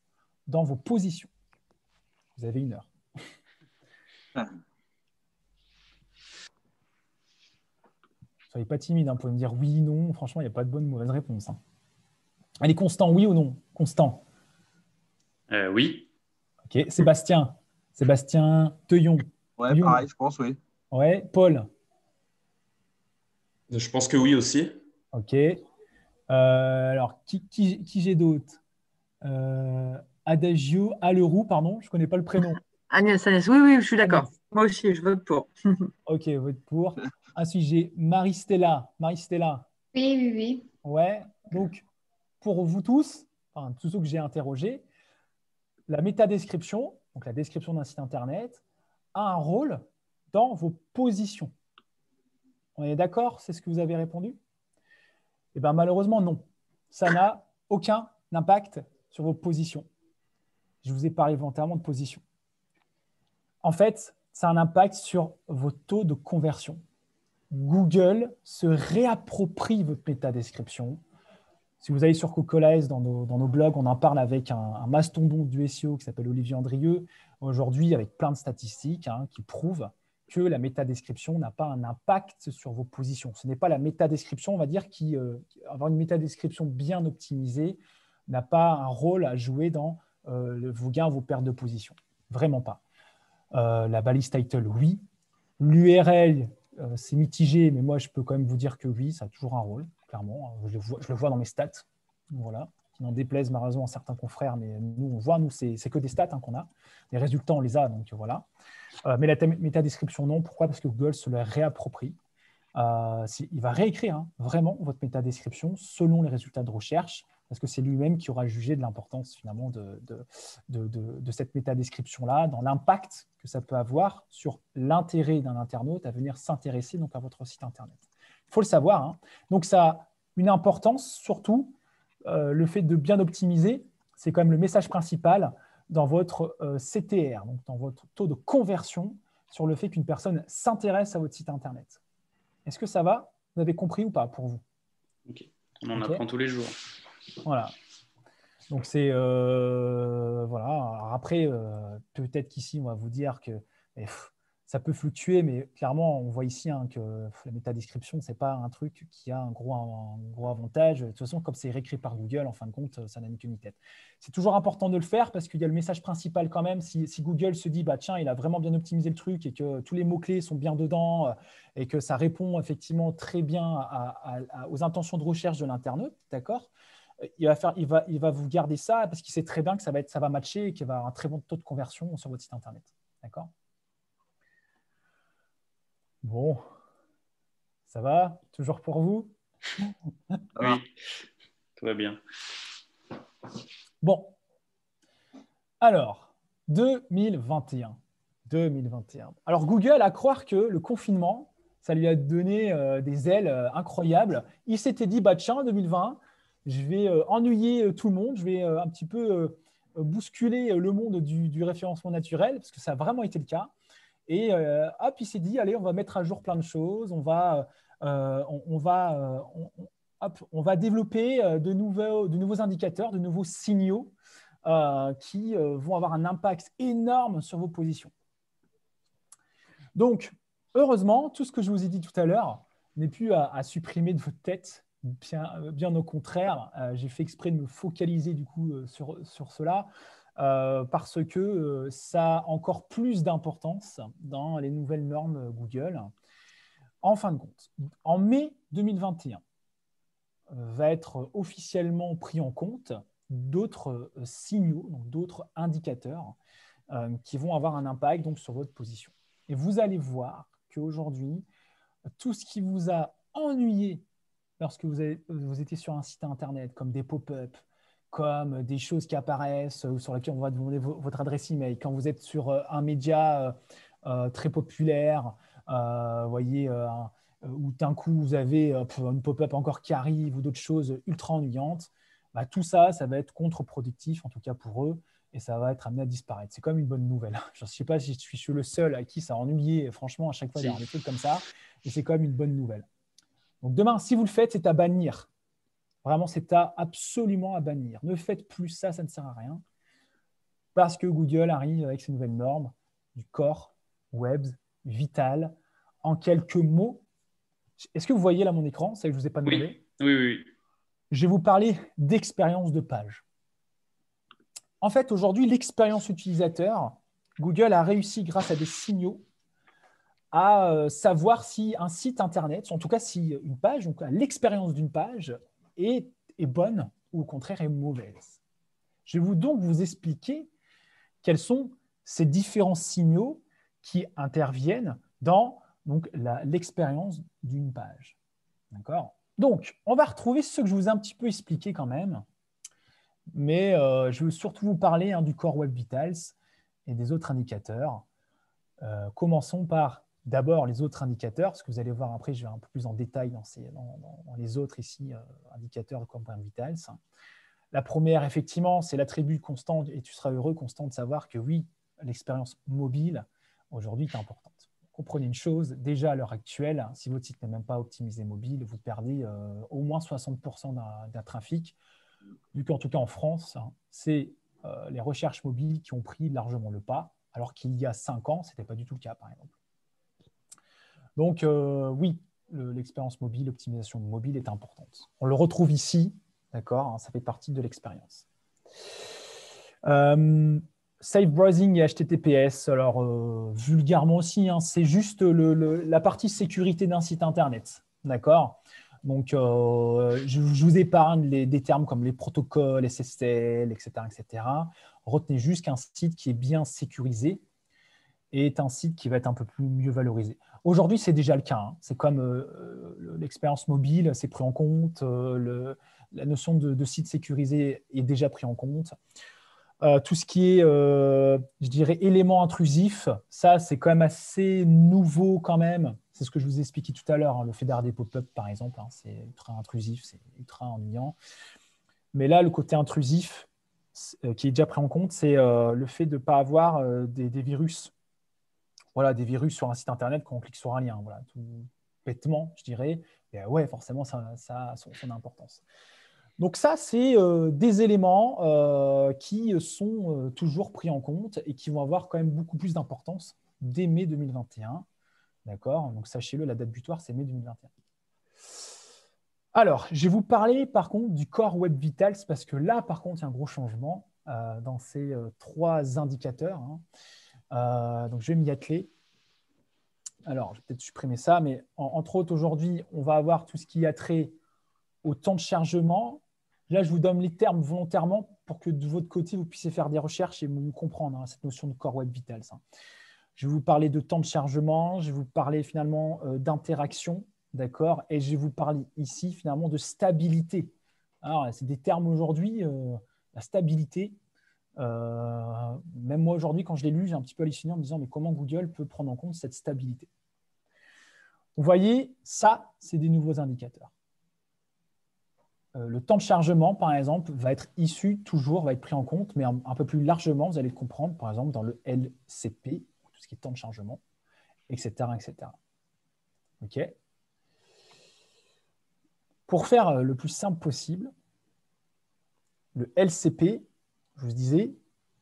dans vos positions? Vous avez 1 heure. Soyez pas timide, vous pouvez me dire oui, non. Franchement, il n'y a pas de bonne ou mauvaise réponse. Allez, Constant, oui ou non? Constant. Oui. Ok, Sébastien Teuillon. Ouais, oui pareil, je pense, oui. Ouais, Paul. Je pense que oui aussi. Ok. Alors, qui j'ai d'autre? Adagio, Leroux, pardon, je ne connais pas le prénom. Agnès, oui, je suis d'accord. Moi aussi, je vote pour. Ok, vote pour. Ensuite, j'ai Marie-Stella. Oui. Ouais, donc pour vous tous, enfin, tous ceux que j'ai interrogés, la métadescription, donc la description d'un site internet, a un rôle dans vos positions. On est d'accord? C'est ce que vous avez répondu? Eh bien, malheureusement, non. Ça n'a aucun impact sur vos positions. Je vous ai parlé volontairement de position. En fait, ça a un impact sur vos taux de conversion. Google se réapproprie votre métadescription. Si vous allez sur Cocolize, dans nos blogs, on en parle avec un mastodonte du SEO qui s'appelle Olivier Andrieux, aujourd'hui avec plein de statistiques qui prouvent que la métadescription n'a pas un impact sur vos positions. Ce n'est pas la métadescription, on va dire, avoir une métadescription bien optimisée n'a pas un rôle à jouer dans vos gains, vos pertes de position. Vraiment pas. La balise title, oui. L'URL, c'est mitigé, mais moi, je peux quand même vous dire que oui, ça a toujours un rôle, clairement. Je le vois dans mes stats, voilà, qui n'en déplaisent malheureusement à certains confrères, mais nous, on voit, nous, c'est que des stats qu'on a. Les résultats, on les a, donc voilà. Mais la métadescription, non. Pourquoi? Parce que Google se la réapproprie. Il va réécrire vraiment votre métadescription selon les résultats de recherche, parce que c'est lui-même qui aura jugé de l'importance finalement de cette métadescription-là, dans l'impact que ça peut avoir sur l'intérêt d'un internaute à venir s'intéresser donc à votre site internet. Il faut le savoir. Donc ça a une importance, surtout le fait de bien optimiser, c'est quand même le message principal dans votre CTR, donc dans votre taux de conversion sur le fait qu'une personne s'intéresse à votre site internet. Est-ce que ça va? Vous avez compris ou pas pour vous? Ok. On en apprend tous les jours. Voilà. Donc c'est voilà. Alors après, peut-être qu'ici on va vous dire que ça peut fluctuer, mais clairement on voit ici que la métadescription c'est pas un truc qui a un gros avantage. De toute façon, comme c'est réécrit par Google, en fin de compte, ça n'a ni queue ni tête. C'est toujours important de le faire parce qu'il y a le message principal quand même. Si Google se dit tiens, il a vraiment bien optimisé le truc et que tous les mots clés sont bien dedans et que ça répond effectivement très bien aux intentions de recherche de l'internaute, d'accord? Il va vous garder ça parce qu'il sait très bien que ça va matcher et qu'il va avoir un très bon taux de conversion sur votre site internet. D'accord? Bon, ça va? Toujours pour vous? Oui, tout va bien. Bon, alors, 2021. Alors, Google, à croire que le confinement Ça lui a donné des ailes incroyables. Il s'était dit, bah, tiens, 2020, je vais ennuyer tout le monde, je vais un petit peu bousculer le monde du référencement naturel, parce que ça a vraiment été le cas. Et hop, il s'est dit, allez, on va mettre à jour plein de choses, on va développer de nouveaux indicateurs, de nouveaux signaux qui vont avoir un impact énorme sur vos positions. Donc, heureusement, tout ce que je vous ai dit tout à l'heure n'est plus à supprimer de votre tête. Bien au contraire, j'ai fait exprès de me focaliser du coup sur cela parce que ça a encore plus d'importance dans les nouvelles normes Google. En fin de compte, en mai 2021, va être officiellement pris en compte d'autres signaux, donc d'autres indicateurs qui vont avoir un impact donc, sur votre position. Et vous allez voir qu'aujourd'hui, tout ce qui vous a ennuyé lorsque vous étiez sur un site internet, comme des pop-up, comme des choses qui apparaissent sur lesquelles on va demander votre adresse email, quand vous êtes sur un média très populaire, voyez, où d'un coup vous avez une pop-up encore qui arrive ou d'autres choses ultra ennuyantes, bah, tout ça, ça va être contre-productif, en tout cas pour eux, et ça va être amené à disparaître. C'est comme une bonne nouvelle. Je ne sais pas si je suis le seul à qui ça a ennuyé, franchement, à chaque fois d'avoir des trucs comme ça, et c'est quand même une bonne nouvelle. Donc demain, si vous le faites, c'est à bannir. Vraiment, c'est absolument à bannir. Ne faites plus ça, ça ne sert à rien. Parce que Google arrive avec ses nouvelles normes du Core Web Vital. En quelques mots, est-ce que vous voyez là mon écran? C'est ça que je ne vous ai pas demandé. Oui. Je vais vous parler d'expérience de page. En fait, aujourd'hui, l'expérience utilisateur, Google a réussi, grâce à des signaux, à savoir si un site Internet, en tout cas si une page, donc l'expérience d'une page est bonne ou au contraire est mauvaise. Je vais donc vous expliquer quels sont ces différents signaux qui interviennent dans l'expérience d'une page. D'accord ? Donc, on va retrouver ce que je vous ai un petit peu expliqué quand même, mais je veux surtout vous parler du Core Web Vitals et des autres indicateurs. Commençons par d'abord les autres indicateurs, parce que vous allez voir après, je vais un peu plus en détail dans les autres ici, indicateurs de Core Web Vitals. La première, effectivement, c'est l'attribut constant, et tu seras heureux, Constant, de savoir que oui, l'expérience mobile, aujourd'hui, est importante. Comprenez une chose, déjà à l'heure actuelle, si votre site n'est même pas optimisé mobile, vous perdez au moins 60% d'un trafic, vu qu'en tout cas en France, c'est les recherches mobiles qui ont pris largement le pas, alors qu'il y a 5 ans, ce n'était pas du tout le cas, par exemple. Donc oui, l'expérience mobile, l'optimisation mobile est importante. On le retrouve ici, d'accord, ça fait partie de l'expérience. Safe Browsing et HTTPS, alors vulgairement aussi, c'est juste la partie sécurité d'un site internet, d'accord. Donc, je vous épargne des termes comme les protocoles, SSL, etc., etc. Retenez juste qu'un site qui est bien sécurisé est un site qui va être un peu mieux valorisé. Aujourd'hui, c'est déjà le cas. C'est comme l'expérience mobile, c'est pris en compte. La notion de site sécurisé est déjà pris en compte. Tout ce qui est, je dirais, éléments intrusifs, ça, c'est quand même assez nouveau quand même. C'est ce que je vous ai expliqué tout à l'heure, le fait d'avoir des pop-up, par exemple, c'est ultra intrusif, c'est ultra ennuyant. Mais là, le côté intrusif qui est déjà pris en compte, c'est le fait de ne pas avoir des virus. Voilà, des virus sur un site internet quand on clique sur un lien. Voilà, tout bêtement, je dirais. Et ouais, forcément, ça a son importance. Donc ça, c'est des éléments qui sont toujours pris en compte et qui vont avoir quand même beaucoup plus d'importance dès mai 2021. D'accord ? Donc sachez-le, la date butoir, c'est mai 2021. Alors, je vais vous parler par contre du Core Web Vitals parce que là, par contre, il y a un gros changement dans ces 3 indicateurs. Donc, je vais m'y atteler. Alors, je vais peut-être supprimer ça, mais entre autres, aujourd'hui, on va avoir tout ce qui a trait au temps de chargement. Là, je vous donne les termes volontairement pour que de votre côté, vous puissiez faire des recherches et mieux comprendre cette notion de Core Web Vitals. Je vais vous parler de temps de chargement, je vais vous parler finalement d'interaction, d'accord, et je vais vous parler ici finalement de stabilité. Alors, c'est des termes aujourd'hui, la stabilité. Même moi aujourd'hui, quand je l'ai lu, j'ai un petit peu halluciné en me disant mais comment Google peut prendre en compte cette stabilité? Vous voyez, ça, c'est des nouveaux indicateurs. Le temps de chargement, par exemple, va être va être pris en compte, mais un peu plus largement, vous allez le comprendre, par exemple, dans le LCP, tout ce qui est temps de chargement, etc. etc. OK. Pour faire le plus simple possible, le LCP, je vous disais,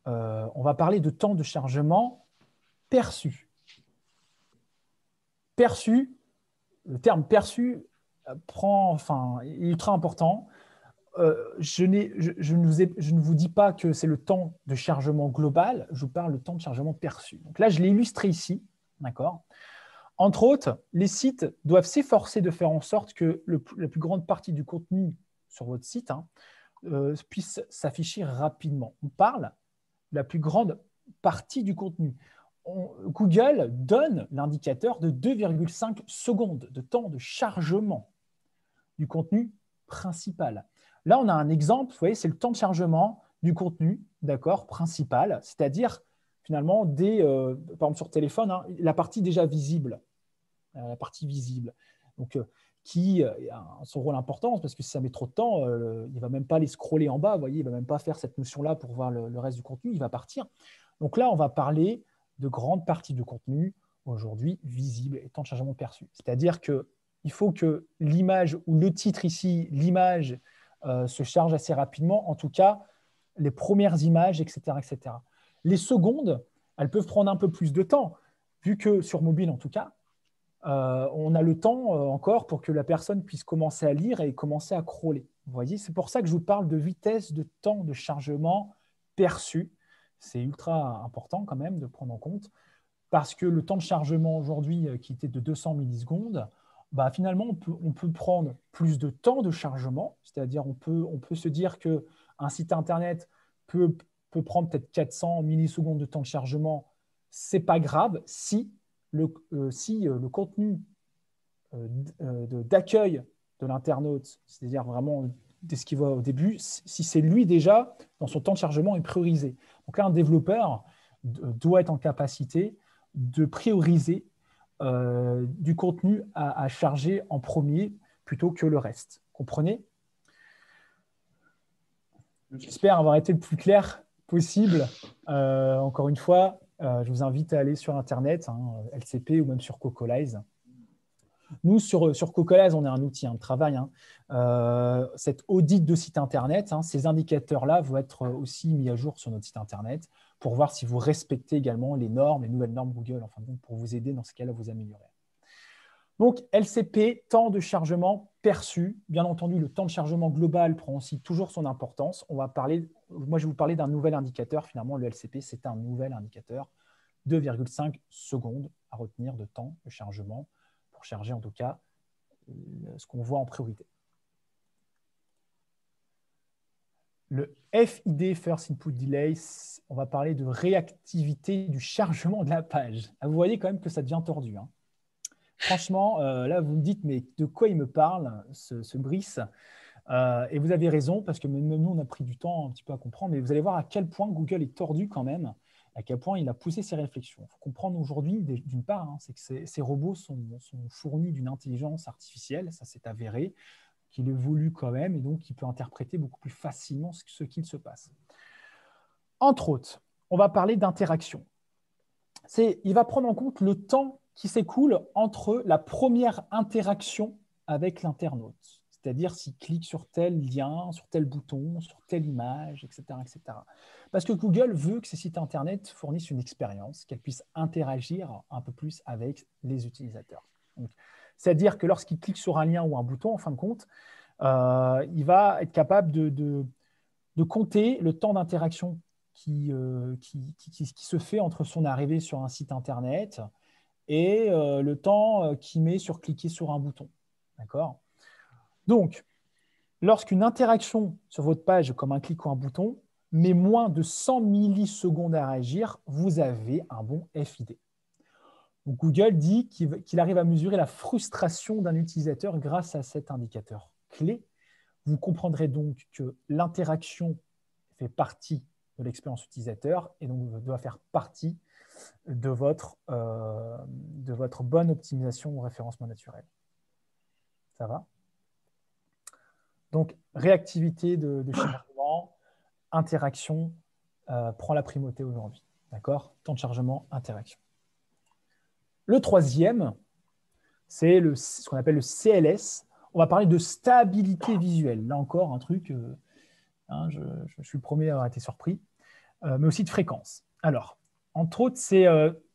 on va parler de temps de chargement perçu. Perçu, le terme perçu est ultra important. Je ne vous dis pas que c'est le temps de chargement global, je vous parle de temps de chargement perçu. Donc là, je l'ai illustré ici, d'accord ? Entre autres, les sites doivent s'efforcer de faire en sorte que la plus grande partie du contenu sur votre site puisse s'afficher rapidement. On parle de la plus grande partie du contenu. Google donne l'indicateur de 2,5 secondes de temps de chargement du contenu principal. Là, on a un exemple, vous voyez, c'est le temps de chargement du contenu, d'accord, principal, c'est-à-dire finalement, par exemple sur téléphone, la partie déjà visible, la partie visible, donc qui a son rôle important, parce que si ça met trop de temps, il ne va même pas aller scroller en bas, vous voyez, il ne va même pas faire cette notion-là pour voir le reste du contenu, il va partir. Donc là, on va parler de grandes parties du contenu, aujourd'hui, visible et temps de chargement perçu. C'est-à-dire qu'il faut que l'image ou le titre ici, l'image, se charge assez rapidement, en tout cas, les premières images, etc., etc. Les secondes, elles peuvent prendre un peu plus de temps, vu que sur mobile, en tout cas, on a le temps encore pour que la personne puisse commencer à lire et commencer à crawler. Vous voyez, c'est pour ça que je vous parle de vitesse de temps de chargement perçu. C'est ultra important quand même de prendre en compte, parce que le temps de chargement aujourd'hui, qui était de 200 millisecondes, finalement, on peut prendre plus de temps de chargement, c'est-à-dire on peut se dire qu'un site Internet peut prendre peut-être 400 millisecondes de temps de chargement. Ce n'est pas grave si le contenu d'accueil de l'internaute, c'est-à-dire vraiment dès ce qu'il voit au début, si c'est lui déjà, dans son temps de chargement est priorisé. Donc là, un développeur doit être en capacité de prioriser du contenu à charger en premier plutôt que le reste. Comprenez ? J'espère avoir été le plus clair possible. Encore une fois, je vous invite à aller sur Internet, LCP ou même sur Cocolize. Nous, sur Cocolize, on a un outil de travail. Cet audit de site Internet, ces indicateurs-là vont être aussi mis à jour sur notre site Internet pour voir si vous respectez également les normes, les nouvelles normes Google, enfin, pour vous aider dans ce cas-là à vous améliorer. Donc, LCP, temps de chargement perçu. Bien entendu, le temps de chargement global prend aussi toujours son importance. Moi, je vais vous parler d'un nouvel indicateur. Finalement, le LCP, c'est un nouvel indicateur, 2,5 secondes à retenir de temps de chargement pour charger en tout cas ce qu'on voit en priorité. Le FID, First Input Delay, on va parler de réactivité du chargement de la page. Vous voyez quand même que ça devient tordu. Franchement, là, vous me dites, mais de quoi il me parle, ce Brice ? Et vous avez raison, parce que même nous, on a pris du temps un petit peu à comprendre, mais vous allez voir à quel point Google est tordu quand même, à quel point il a poussé ses réflexions. Il faut comprendre aujourd'hui, d'une part, c'est que ces robots sont fournis d'une intelligence artificielle, ça s'est avéré, qu'il évolue quand même, et donc il peut interpréter beaucoup plus facilement ce qu'il se passe. Entre autres, on va parler d'interaction. Il va prendre en compte le temps qui s'écoule entre la première interaction avec l'internaute, c'est-à-dire s'il clique sur tel lien, sur tel bouton, sur telle image, etc., etc. Parce que Google veut que ces sites Internet fournissent une expérience, qu'elles puissent interagir un peu plus avec les utilisateurs. C'est-à-dire que lorsqu'il clique sur un lien ou un bouton, en fin de compte, il va être capable de compter le temps d'interaction qui se fait entre son arrivée sur un site Internet et le temps qu'il met sur cliquer sur un bouton. D'accord ? Donc, lorsqu'une interaction sur votre page, comme un clic ou un bouton, met moins de 100 millisecondes à réagir, vous avez un bon FID. Donc, Google dit qu'il arrive à mesurer la frustration d'un utilisateur grâce à cet indicateur clé. Vous comprendrez donc que l'interaction fait partie de l'expérience utilisateur et donc doit faire partie de votre bonne optimisation au référencement naturel. Ça va? Donc, réactivité de chargement, interaction prend la primauté aujourd'hui. D'accord? Temps de chargement, interaction. Le troisième, c'est ce qu'on appelle le CLS. On va parler de stabilité visuelle. Là encore, un truc, je suis le premier à avoir été surpris, mais aussi de fréquence. Alors, entre autres, c'est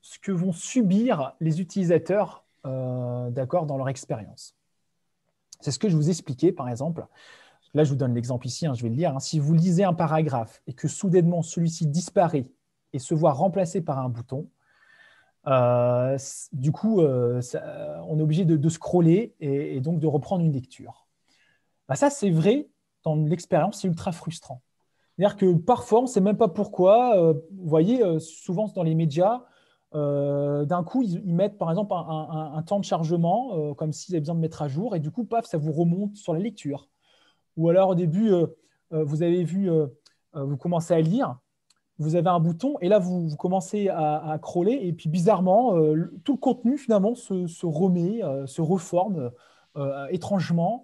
ce que vont subir les utilisateurs d'accord, dans leur expérience. C'est ce que je vous expliquais, par exemple. Là, je vous donne l'exemple ici, je vais le lire. Si vous lisez un paragraphe et que soudainement celui-ci disparaît et se voit remplacé par un bouton, du coup, on est obligé de scroller et donc de reprendre une lecture. Ça, c'est vrai, dans l'expérience, c'est ultra frustrant. C'est-à-dire que parfois, on ne sait même pas pourquoi. Vous voyez, souvent dans les médias, d'un coup, ils mettent par exemple un temps de chargement, comme s'ils avaient besoin de mettre à jour, et du coup, paf, ça vous remonte sur la lecture. Ou alors au début, vous avez vu, vous commencez à lire, vous avez un bouton et là, vous commencez à crawler et puis bizarrement, tout le contenu finalement se remet, se reforme étrangement.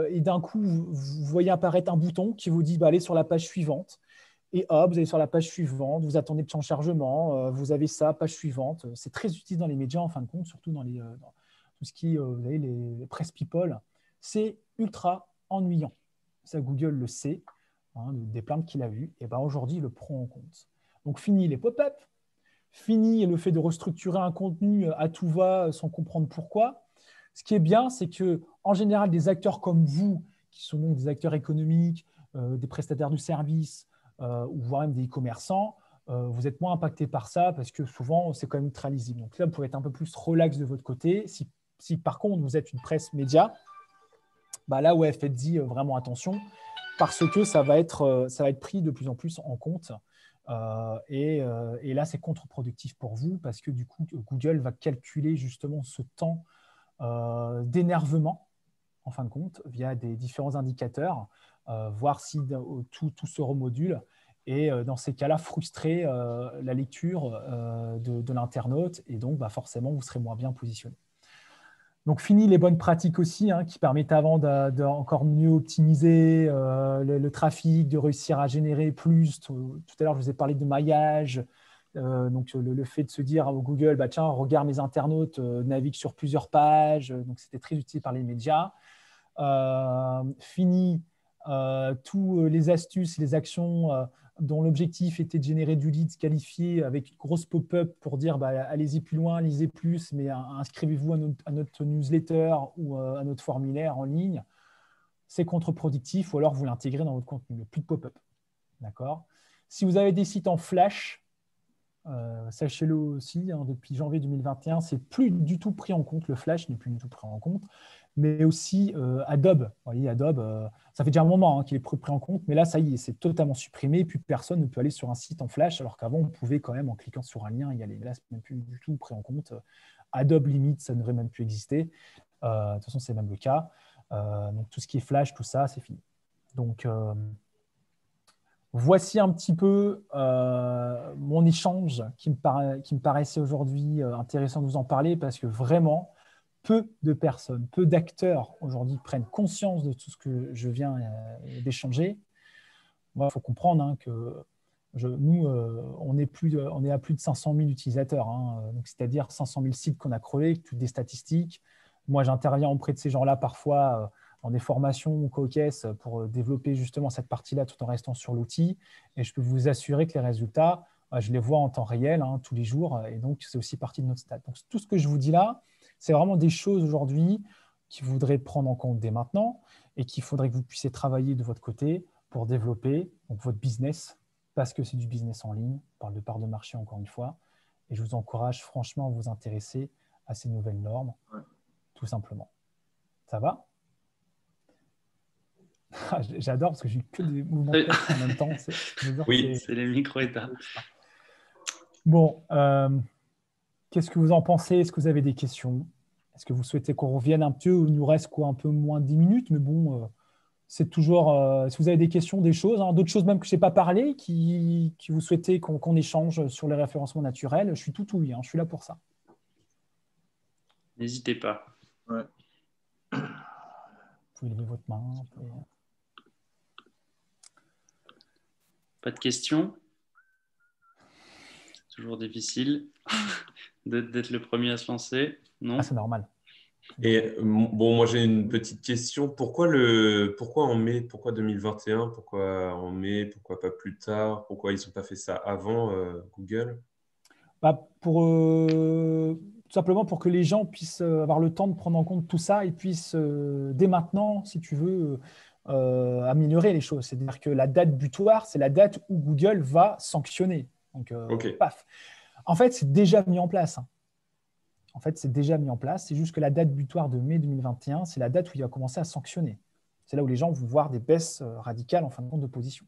Et d'un coup, vous voyez apparaître un bouton qui vous dit allez sur la page suivante. Et hop, vous allez sur la page suivante, vous attendez le temps de chargement, vous avez ça, page suivante. C'est très utile dans les médias en fin de compte, surtout dans tout ce qui est vous savez, les press people. C'est ultra ennuyant. Ça, Google le sait, des plaintes qu'il a vues. Et aujourd'hui, il le prend en compte. Donc, fini les pop-up, fini le fait de restructurer un contenu à tout va sans comprendre pourquoi. Ce qui est bien, c'est qu'en général, des acteurs comme vous, qui sont donc des acteurs économiques, des prestataires de services, ou voire même des e-commerçants, vous êtes moins impactés par ça parce que souvent, c'est quand même ultra lisible. Donc là, vous pouvez être un peu plus relax de votre côté. Si par contre, vous êtes une presse média, là, ouais, faites-y vraiment attention parce que ça va être pris de plus en plus en compte. Et là, c'est contre-productif pour vous parce que du coup, Google va calculer justement ce temps d'énervement, en fin de compte, via des différents indicateurs, voir si tout se remodule et dans ces cas-là, frustrer la lecture de l'internaute et donc forcément, vous serez moins bien positionné. Donc, fini les bonnes pratiques aussi qui permettent avant d'encore mieux optimiser le trafic, de réussir à générer plus. Tout à l'heure, je vous ai parlé de maillage. Donc, le fait de se dire à Google, tiens, regarde mes internautes, navigue sur plusieurs pages. Donc, c'était très utile par les médias. Fini tous les astuces, les actions dont l'objectif était de générer du lead qualifié avec une grosse pop-up pour dire allez-y plus loin, lisez plus, mais inscrivez-vous à notre newsletter ou à notre formulaire en ligne. C'est contre-productif ou alors vous l'intégrez dans votre contenu. Plus de pop-up. D'accord ? Si vous avez des sites en flash, sachez-le aussi, depuis janvier 2021, c'est plus du tout pris en compte. Le flash n'est plus du tout pris en compte. Mais aussi Adobe. Vous voyez, Adobe, ça fait déjà un moment qu'il est pris en compte, mais là, ça y est, c'est totalement supprimé. Plus personne ne peut aller sur un site en flash, alors qu'avant, on pouvait quand même, en cliquant sur un lien, y aller. Mais là, ce n'est même plus du tout pris en compte. Adobe limite, ça ne devrait même plus exister. De toute façon, c'est même le cas. Donc, tout ce qui est flash, tout ça, c'est fini. Donc, voici un petit peu mon échange qui me paraissait aujourd'hui intéressant de vous en parler parce que vraiment, peu de personnes, peu d'acteurs aujourd'hui prennent conscience de tout ce que je viens d'échanger. Il faut comprendre que nous, on est à plus de 500 000 utilisateurs, c'est-à-dire 500 000 sites qu'on a crawlés, toutes des statistiques. Moi, j'interviens auprès de ces gens-là parfois dans des formations ou co-caisses pour développer justement cette partie-là tout en restant sur l'outil. Et je peux vous assurer que les résultats, je les vois en temps réel tous les jours. Et donc, c'est aussi partie de notre stat. Donc, tout ce que je vous dis là, c'est vraiment des choses aujourd'hui qu'il faudrait prendre en compte dès maintenant et qu'il faudrait que vous puissiez travailler de votre côté pour développer votre business parce que c'est du business en ligne. On parle de part de marché encore une fois. Et je vous encourage franchement à vous intéresser à ces nouvelles normes, tout simplement. Ça va ? J'adore parce que j'ai que des mouvements de tête en même temps. Oui, c'est les micro-états. Bon, qu'est-ce que vous en pensez ? Est-ce que vous avez des questions ? Est-ce que vous souhaitez qu'on revienne un peu ? Il nous reste un peu moins de 10 minutes, mais bon, c'est toujours, si vous avez des questions, des choses, hein, d'autres choses même que je n'ai pas parlé, qui vous souhaitez qu'on échange sur les référencements naturels, je suis tout oui, hein, je suis là pour ça. N'hésitez pas. Ouais. Vous pouvez lever votre main. Pas de questions? C'est toujours difficile d'être le premier à se lancer, non? Ah, c'est normal. Et bon, moi j'ai une petite question. Pourquoi en mai? Pourquoi 2021? Pourquoi en mai? Pourquoi pas plus tard? Pourquoi ils n'ont pas fait ça avant Google? Bah, tout simplement pour que les gens puissent avoir le temps de prendre en compte tout ça et puissent, dès maintenant, si tu veux, améliorer les choses. C'est-à-dire que la date butoir, c'est la date où Google va sanctionner. Donc, Ok. paf. En fait, c'est déjà mis en place. Hein. En fait, c'est déjà mis en place. C'est juste que la date butoir de mai 2021, c'est la date où il va commencer à sanctionner. C'est là où les gens vont voir des baisses radicales en fin de compte de position.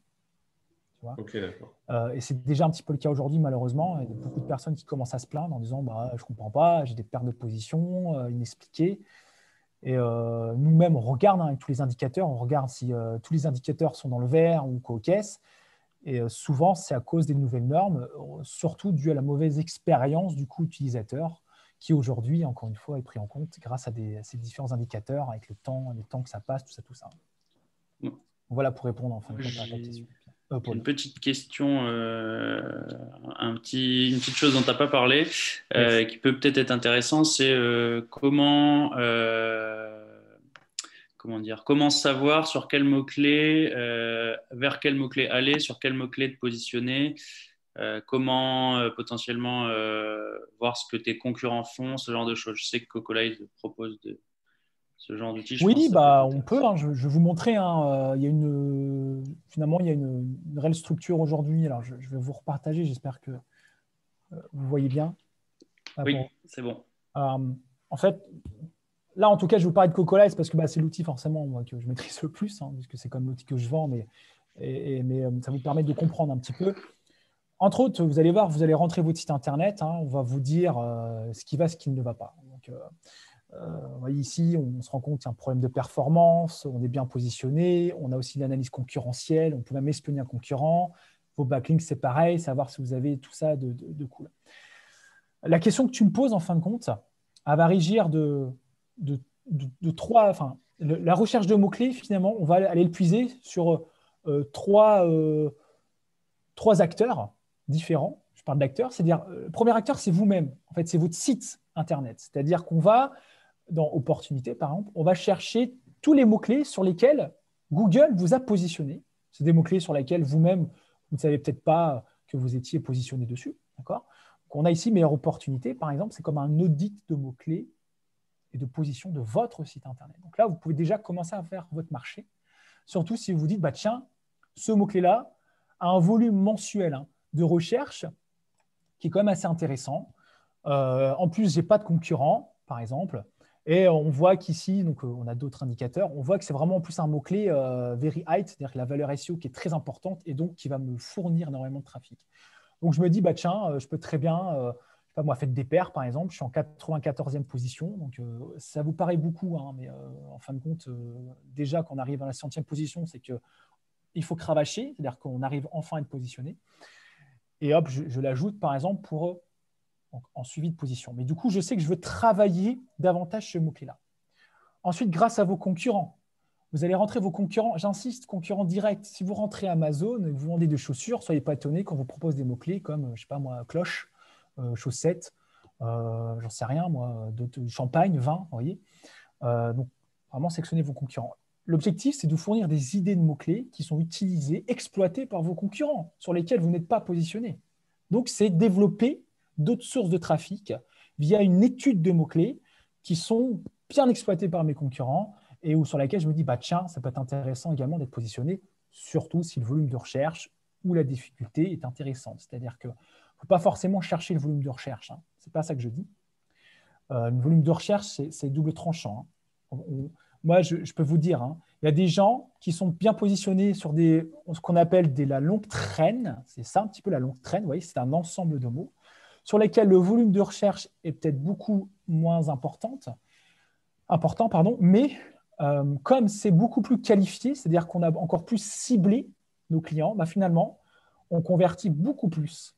Tu vois. Ok, d'accord. Et c'est déjà un petit peu le cas aujourd'hui, malheureusement. Il y a beaucoup de personnes qui commencent à se plaindre en disant bah, je ne comprends pas, j'ai des pertes de position inexpliquées. Et nous-mêmes, on regarde avec tous les indicateurs, on regarde si tous les indicateurs sont dans le vert ou coquesses. Et souvent, c'est à cause des nouvelles normes, surtout dû à la mauvaise expérience du coup utilisateur, qui aujourd'hui, encore une fois, est pris en compte grâce à ces différents indicateurs, avec les temps que ça passe, tout ça. Ouais. Voilà pour répondre en fin de compte à ta question. Une petite question, une petite chose dont tu n'as pas parlé, qui peut peut-être être intéressant, c'est comment savoir sur quel mot-clé, vers quel mot-clé aller, sur quel mot-clé te positionner, comment potentiellement voir ce que tes concurrents font, ce genre de choses. Je sais que Cocolive propose ce genre d'outils. Oui, bah, on peut. Hein, je vais vous montrer. Hein, il y a finalement, il y a une réelle structure aujourd'hui. Alors, je vais vous repartager. J'espère que vous voyez bien. Oui, c'est bon. En fait, là, en tout cas, je vais vous parler de Cocolive parce que c'est l'outil forcément moi, que je maîtrise le plus, hein, puisque c'est comme l'outil que je vends, mais ça vous permet de comprendre un petit peu. Entre autres, vous allez voir, vous allez rentrer votre site internet. Hein, on va vous dire ce qui va, ce qui ne va pas. Donc, vous voyez ici, on se rend compte qu'il y a un problème de performance, on est bien positionné, on a aussi l'analyse concurrentielle, on peut même espionner un concurrent. Vos backlinks, c'est pareil, savoir si vous avez tout ça de cool. La question que tu me poses, en fin de compte, elle va régir de trois. Enfin, la recherche de mots-clés, finalement, on va aller le puiser sur trois acteurs différents. Je parle d'acteurs, c'est-à-dire, le premier acteur, c'est vous-même. En fait, c'est votre site internet. C'est-à-dire qu'on va dans Opportunités, par exemple, on va chercher tous les mots-clés sur lesquels Google vous a positionné. C'est des mots-clés sur lesquels vous-même, vous ne savez peut-être pas que vous étiez positionné dessus. D'accord ? Donc, on a ici Meilleure Opportunité, par exemple, c'est comme un audit de mots-clés et de position de votre site Internet. Donc là, vous pouvez déjà commencer à faire votre marché, surtout si vous vous dites, bah, tiens, ce mot-clé-là a un volume mensuel de recherche qui est quand même assez intéressant. En plus, je n'ai pas de concurrent, par exemple. Et on voit qu'ici, donc on a d'autres indicateurs, on voit que c'est vraiment en plus un mot-clé very high, c'est-à-dire que la valeur SEO qui est très importante et donc qui va me fournir énormément de trafic. Donc je me dis, bah, tiens, je peux très bien, je sais pas moi, faites des paires par exemple, je suis en 94e position, donc ça vous paraît beaucoup, hein, mais en fin de compte, déjà quand on arrive à la 100e position, c'est qu'il faut cravacher, c'est-à-dire qu'on arrive enfin à être positionné. Et hop, je l'ajoute par exemple pour en suivi de position. Mais du coup, je sais que je veux travailler davantage ce mot-clé-là. Ensuite, grâce à vos concurrents, vous allez rentrer vos concurrents, j'insiste, concurrents directs. Si vous rentrez Amazon et que vous vendez des chaussures, soyez pas étonnés quand on vous propose des mots-clés comme, je sais pas moi, cloche, chaussettes, j'en sais rien, moi, champagne, vin, vous voyez. Donc, vraiment, sélectionnez vos concurrents. L'objectif, c'est de vous fournir des idées de mots-clés qui sont utilisées, exploitées par vos concurrents, sur lesquels vous n'êtes pas positionné. Donc, c'est développer d'autres sources de trafic via une étude de mots-clés qui sont bien exploitées par mes concurrents et sur laquelle je me dis, bah, tiens, ça peut être intéressant également d'être positionné, surtout si le volume de recherche ou la difficulté est intéressante. C'est-à-dire qu'il ne faut pas forcément chercher le volume de recherche. Hein. Ce n'est pas ça que je dis. Le volume de recherche, c'est double tranchant. Hein. Moi, je peux vous dire, hein, il y a des gens qui sont bien positionnés sur ce qu'on appelle la longue traîne. C'est ça un petit peu la longue traîne. Vous voyez, c'est un ensemble de mots sur lesquels le volume de recherche est peut-être beaucoup moins important, mais comme c'est beaucoup plus qualifié, c'est-à-dire qu'on a encore plus ciblé nos clients, finalement, on convertit beaucoup plus.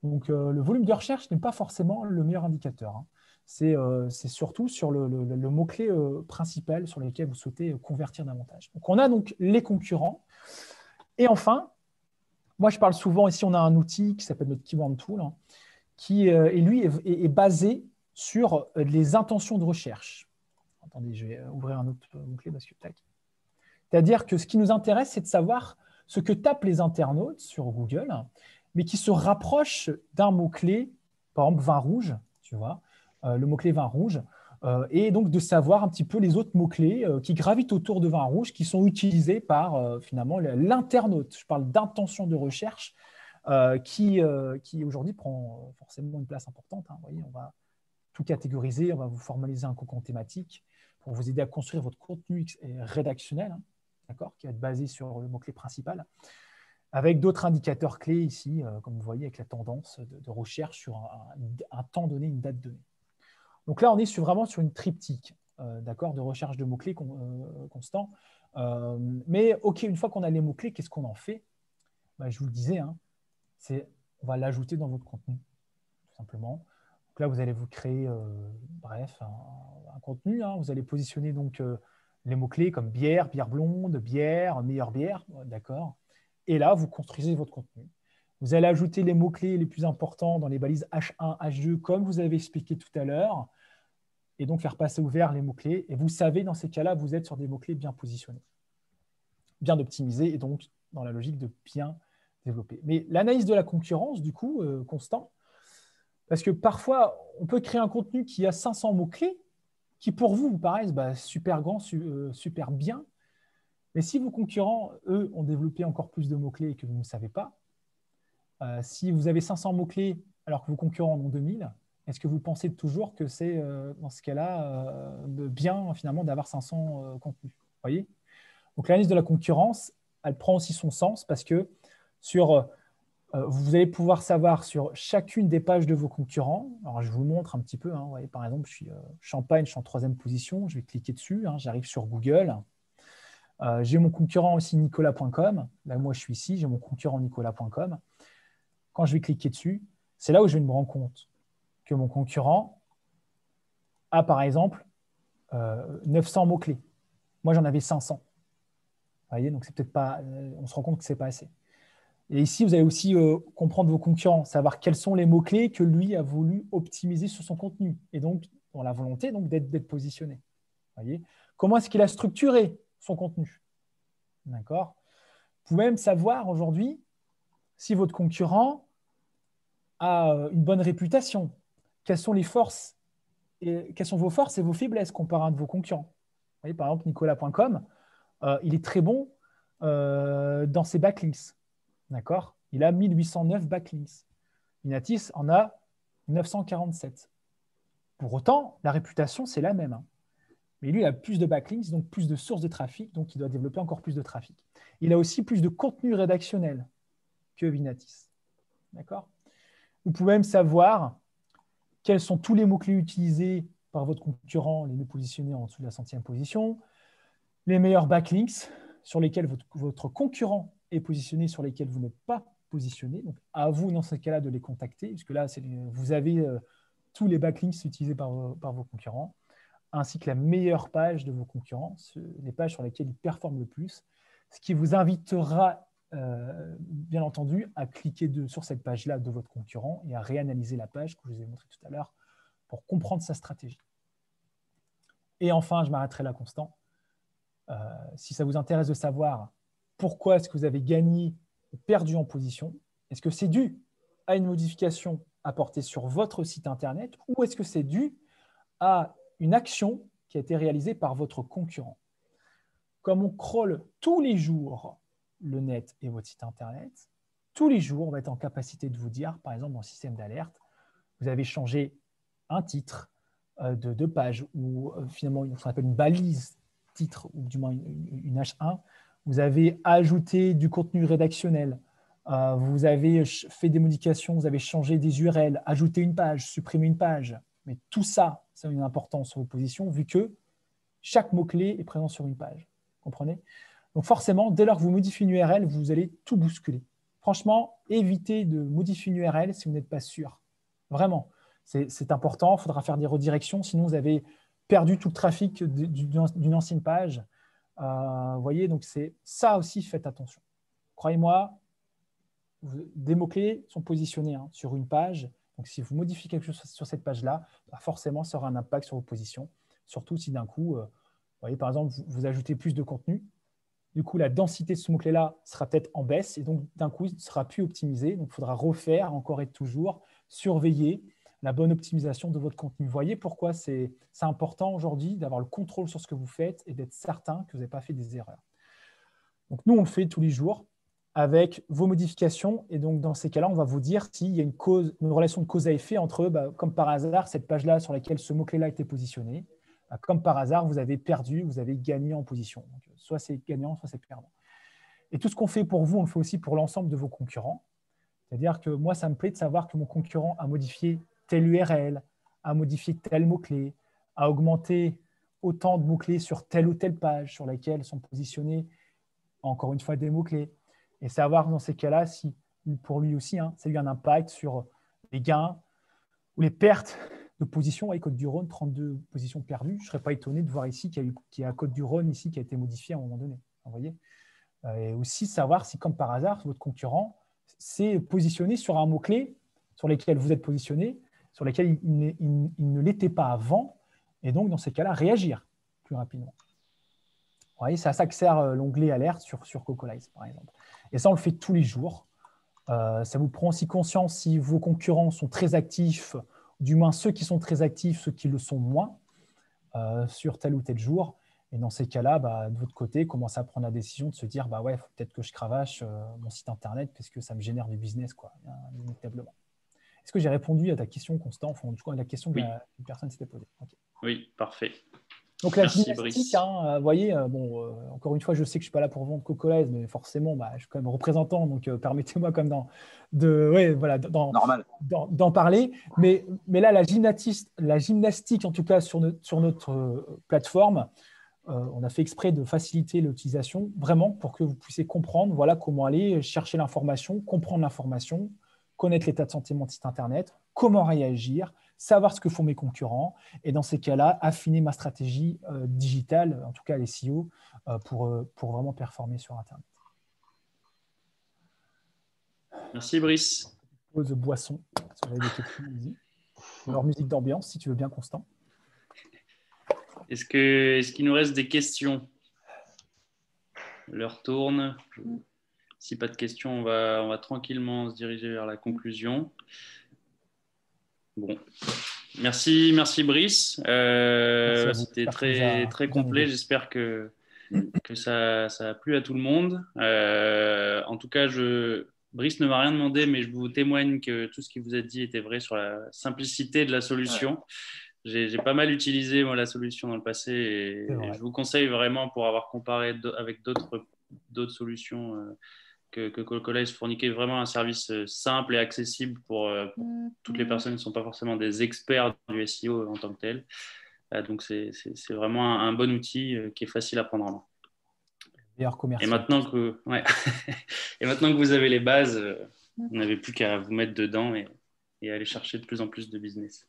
Donc, le volume de recherche n'est pas forcément le meilleur indicateur. Hein. C'est surtout sur le mot-clé principal sur lequel vous souhaitez convertir davantage. Donc, on a donc les concurrents. Et enfin, moi, je parle souvent, ici, on a un outil qui s'appelle notre Keyword Tool, hein, qui, lui, est basé sur les intentions de recherche. Attendez, je vais ouvrir un autre mot-clé parce que tac. C'est-à-dire que ce qui nous intéresse, c'est de savoir ce que tapent les internautes sur Google, mais qui se rapproche d'un mot-clé, par exemple vin rouge, tu vois, le mot-clé vin rouge, et donc de savoir un petit peu les autres mots-clés qui gravitent autour de vin rouge, qui sont utilisés par finalement l'internaute. Je parle d'intention de recherche qui aujourd'hui prend forcément une place importante. Hein. Vous voyez, on va tout catégoriser, on va vous formaliser un cocon thématique pour vous aider à construire votre contenu rédactionnel, hein, d'accord, qui va être basé sur le mot-clé principal, avec d'autres indicateurs clés ici, comme vous voyez, avec la tendance de recherche sur un temps donné, une date donnée. Donc là, on est vraiment sur une triptyque, d'accord, de recherche de mots-clés constant. Mais OK, une fois qu'on a les mots-clés, qu'est-ce qu'on en fait? Je vous le disais, hein, on va l'ajouter dans votre contenu, tout simplement. Donc là, vous allez vous créer, un contenu. Hein. Vous allez positionner donc les mots-clés comme bière, bière blonde, bière, meilleure bière, d'accord. Et là, vous construisez votre contenu. Vous allez ajouter les mots-clés les plus importants dans les balises H1, H2, comme vous avez expliqué tout à l'heure, et donc faire passer au vert les mots-clés. Et vous savez, dans ces cas-là, vous êtes sur des mots-clés bien positionnés, bien optimisés, et donc dans la logique de bien développer. Mais l'analyse de la concurrence, du coup, constant, parce que parfois, on peut créer un contenu qui a 500 mots-clés, qui pour vous paraissent super grands, super bien. Mais si vos concurrents, eux, ont développé encore plus de mots-clés et que vous ne savez pas, si vous avez 500 mots-clés alors que vos concurrents en ont 2000, est-ce que vous pensez toujours que c'est, dans ce cas-là, bien finalement d'avoir 500 contenus? Vous voyez? Donc l'analyse de la concurrence, elle prend aussi son sens parce que vous allez pouvoir savoir sur chacune des pages de vos concurrents. Alors, je vous montre un petit peu. Hein, vous voyez, par exemple, je suis Champagne, je suis en 3e position. Je vais cliquer dessus. Hein, j'arrive sur Google. J'ai mon concurrent aussi Nicolas.com. Là, moi, je suis ici. J'ai mon concurrent Nicolas.com. Quand je vais cliquer dessus, c'est là où je vais me rendre compte que mon concurrent a, par exemple, 900 mots-clés. Moi, j'en avais 500. Vous voyez, donc c'est peut-être pas. On se rend compte que ce n'est pas assez. Et ici, vous allez aussi comprendre vos concurrents, savoir quels sont les mots-clés que lui a voulu optimiser sur son contenu. Et donc, dans la volonté d'être positionné. Voyez, comment est-ce qu'il a structuré son contenu? D'accord. Vous pouvez même savoir aujourd'hui si votre concurrent a une bonne réputation. Quelles sont les forces et quelles sont vos forces et vos faiblesses comparées à un de vos concurrents? Vous voyez, par exemple, Nicolas.com, il est très bon dans ses backlinks. D'accord? Il a 1809 backlinks. Inatis en a 947. Pour autant, la réputation, c'est la même. Hein. Mais lui, il a plus de backlinks, donc plus de sources de trafic, donc il doit développer encore plus de trafic. Il a aussi plus de contenu rédactionnel que Vinatis. D'accord? Vous pouvez même savoir quels sont tous les mots-clés utilisés par votre concurrent, les mieux positionnés en dessous de la 100e position, les meilleurs backlinks sur lesquels votre concurrent est positionné, sur lesquels vous n'êtes pas positionné. Donc, à vous, dans ce cas-là, de les contacter, puisque là, vous avez tous les backlinks utilisés par vos concurrents, ainsi que la meilleure page de vos concurrents, les pages sur lesquelles ils performent le plus, ce qui vous invitera, bien entendu, à cliquer sur cette page-là de votre concurrent et à réanalyser la page que je vous ai montrée tout à l'heure pour comprendre sa stratégie. Et enfin, je m'arrêterai là, Constant. Si ça vous intéresse de savoir pourquoi est-ce que vous avez gagné ou perdu en position, est-ce que c'est dû à une modification apportée sur votre site Internet ou est-ce que c'est dû à une action qui a été réalisée par votre concurrent? Comme on crawl tous les jours le net et votre site Internet, tous les jours, on va être en capacité de vous dire, par exemple, dans le système d'alerte, vous avez changé un titre de page ou finalement, ce qu'on appelle une balise titre ou du moins une H1, vous avez ajouté du contenu rédactionnel, vous avez fait des modifications, vous avez changé des URL, ajouté une page, supprimé une page. Mais tout ça, ça a une importance sur vos positions vu que chaque mot-clé est présent sur une page. Vous comprenez? Donc forcément, dès lors que vous modifiez une URL, vous allez tout bousculer. Franchement, évitez de modifier une URL si vous n'êtes pas sûr. Vraiment, c'est important. Il faudra faire des redirections, sinon vous avez perdu tout le trafic d'une ancienne page. Vous voyez, donc c'est ça aussi, faites attention. Croyez-moi, des mots-clés sont positionnés sur une page. Donc, si vous modifiez quelque chose sur cette page-là, forcément, ça aura un impact sur vos positions. Surtout si d'un coup, vous voyez, par exemple, vous ajoutez plus de contenu. Du coup, la densité de ce mot-clé-là sera peut-être en baisse et donc, d'un coup, il ne sera plus optimisé. Donc, il faudra refaire encore et toujours, surveiller la bonne optimisation de votre contenu. Vous voyez pourquoi c'est important aujourd'hui d'avoir le contrôle sur ce que vous faites et d'être certain que vous n'avez pas fait des erreurs. Donc, nous, on le fait tous les jours avec vos modifications. Et donc, dans ces cas-là, on va vous dire s'il y a une relation de cause à effet entre, comme par hasard, cette page-là sur laquelle ce mot-clé-là était positionné. Comme par hasard, vous avez perdu, vous avez gagné en position. Donc, soit c'est gagnant, soit c'est perdant. Et tout ce qu'on fait pour vous, on le fait aussi pour l'ensemble de vos concurrents. C'est-à-dire que moi, ça me plaît de savoir que mon concurrent a modifié telle URL, a modifié tel mot-clé, a augmenté autant de mots-clés sur telle ou telle page sur laquelle sont positionnés, encore une fois, des mots-clés. Et savoir dans ces cas-là si, pour lui aussi, ça a eu un impact sur les gains ou les pertes de position. Avec Côte-du-Rhône, 32 positions perdues. Je ne serais pas étonné de voir ici qu'il y a Côte-du-Rhône ici qui a été modifié à un moment donné. Vous voyez, et aussi savoir si, comme par hasard, votre concurrent s'est positionné sur un mot-clé sur lequel vous êtes positionné, sur lequel il ne l'était pas avant. Et donc, dans ces cas-là, réagir plus rapidement. Vous voyez, c'est à ça que sert l'onglet alerte sur Cocolize, par exemple. Et ça, on le fait tous les jours. Ça vous prend aussi conscience si vos concurrents sont très actifs, du moins ceux qui sont très actifs, ceux qui le sont moins, sur tel ou tel jour. Et dans ces cas-là, de votre côté, commencez à prendre la décision de se dire ouais, faut peut-être que je cravache mon site internet parce que ça me génère du business, inévitablement. Est-ce que j'ai répondu à ta question, Constant, enfin, du coup, à la question que une personne s'était posée? Okay. Oui, parfait. Donc la gymnastique, vous voyez, encore une fois, je sais que je ne suis pas là pour vendre Cocolize, mais forcément, je suis quand même représentant, donc permettez-moi quand même d'en parler. Mais là, la gymnastique, en tout cas sur notre plateforme, on a fait exprès de faciliter l'utilisation, vraiment pour que vous puissiez comprendre comment aller chercher l'information, comprendre l'information, connaître l'état de santé de mon site internet, comment réagir, savoir ce que font mes concurrents et dans ces cas-là, affiner ma stratégie digitale, en tout cas les SEO, pour vraiment performer sur Internet. Merci Brice. Pause boisson, parce que j'avais des questions, vas-y. Alors musique d'ambiance, si tu veux bien, Constant. Est-ce qu'il nous reste des questions? L'heure tourne. Si pas de questions, on va tranquillement se diriger vers la conclusion. Bon. Merci Brice. C'était très complet. J'espère que ça a plu à tout le monde. En tout cas, Brice ne m'a rien demandé, mais je vous témoigne que tout ce qu'il vous a dit était vrai sur la simplicité de la solution. J'ai pas mal utilisé la solution dans le passé et je vous conseille vraiment, pour avoir comparé avec d'autres solutions, que Cocolize fournit vraiment un service simple et accessible pour toutes les personnes qui ne sont pas forcément des experts du SEO en tant que tel. Donc, c'est vraiment un bon outil qui est facile à prendre en main. Et maintenant que vous avez les bases, vous n'avez plus qu'à vous mettre dedans et aller chercher de plus en plus de business.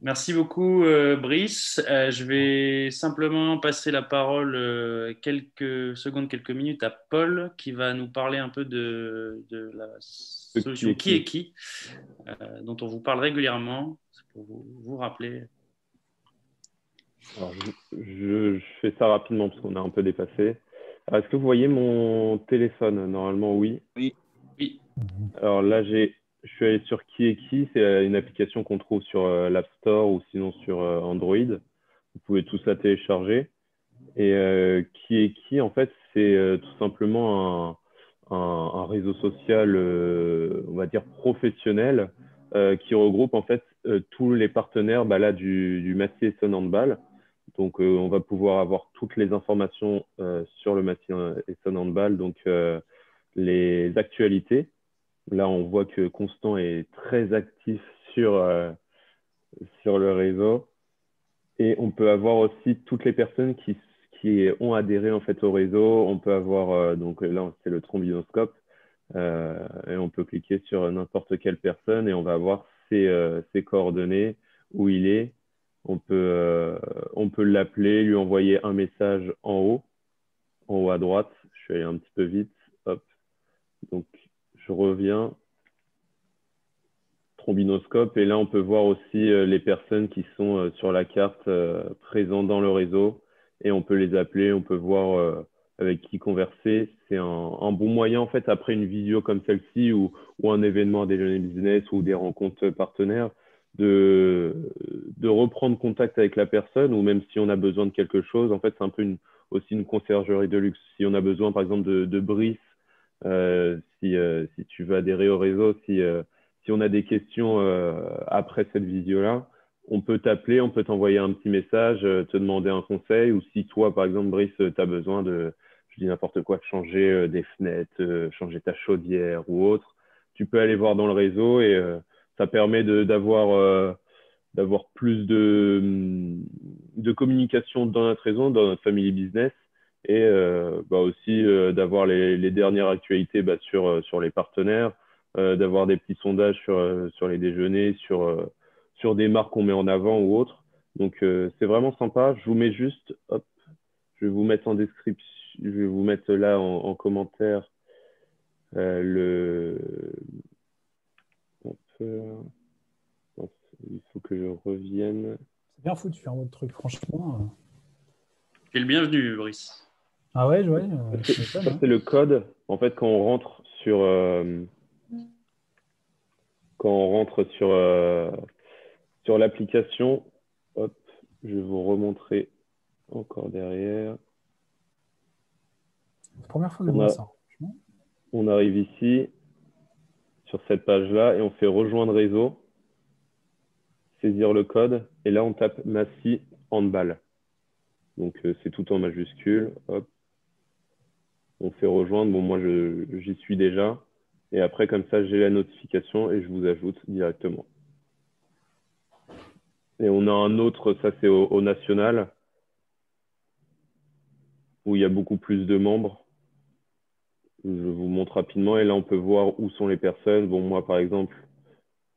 Merci beaucoup, Brice. Je vais simplement passer la parole quelques minutes à Paul, qui va nous parler un peu de la solution Qui est qui, dont on vous parle régulièrement. C'est pour vous rappeler. Alors, je fais ça rapidement parce qu'on a un peu dépassé. Est-ce que vous voyez mon téléphone? Normalement, oui. Oui. Alors là, je suis allé sur Qui est qui. C'est une application qu'on trouve sur l'App Store ou sinon sur Android. Vous pouvez tous la télécharger. Et Qui est qui, en fait, c'est tout simplement un réseau social, on va dire professionnel, qui regroupe en fait tous les partenaires là, du Massy Essonne Handball. Donc, on va pouvoir avoir toutes les informations sur le Massy Essonne Handball, donc les actualités. Là, on voit que Constant est très actif sur le réseau. Et on peut avoir aussi toutes les personnes qui ont adhéré en fait au réseau. On peut avoir, donc là, c'est le trombinoscope. Et on peut cliquer sur n'importe quelle personne et on va avoir ses coordonnées, où il est. On peut l'appeler, lui envoyer un message en haut à droite. Je suis allé un petit peu vite. Hop. Donc, je reviens. Trombinoscope. Et là, on peut voir aussi les personnes qui sont sur la carte présentes dans le réseau. Et on peut les appeler, on peut voir avec qui converser. C'est un bon moyen, en fait, après une vidéo comme celle-ci ou un événement à déjeuner business ou des rencontres partenaires, de reprendre contact avec la personne, ou même si on a besoin de quelque chose. En fait, c'est un peu aussi une conciergerie de luxe. Si on a besoin, par exemple, de Brice, si tu veux adhérer au réseau, si on a des questions après cette vidéo-là, on peut t'appeler, on peut t'envoyer un petit message, te demander un conseil, ou si toi, par exemple, Brice, tu as besoin je dis n'importe quoi, de changer des fenêtres, changer ta chaudière ou autre, tu peux aller voir dans le réseau et ça permet d'avoir plus de communication dans notre réseau, dans notre family business, et aussi d'avoir les dernières actualités sur les partenaires, d'avoir des petits sondages sur les déjeuners, sur des marques qu'on met en avant ou autres. Donc, c'est vraiment sympa. Je vous mets juste, hop, je vais vous mettre en description, je vais vous mettre là en commentaire hop, il faut que je revienne. C'est bien foutu, votre truc, franchement. Tu es le bienvenu, Brice. Ah ouais, ça, c'est le code. En fait, quand on rentre sur l'application, hop, je vais vous remontrer encore derrière. C'est la première fois que je vois ça. On arrive ici, sur cette page-là, et on fait rejoindre réseau, saisir le code, et là, on tape Massy Handball. Donc, c'est tout en majuscule. Hop. On fait rejoindre. Bon, moi, j'y suis déjà. Et après, comme ça, j'ai la notification et je vous ajoute directement. Et on a un autre, ça c'est au national, où il y a beaucoup plus de membres. Je vous montre rapidement. Et là, on peut voir où sont les personnes. Bon, moi, par exemple,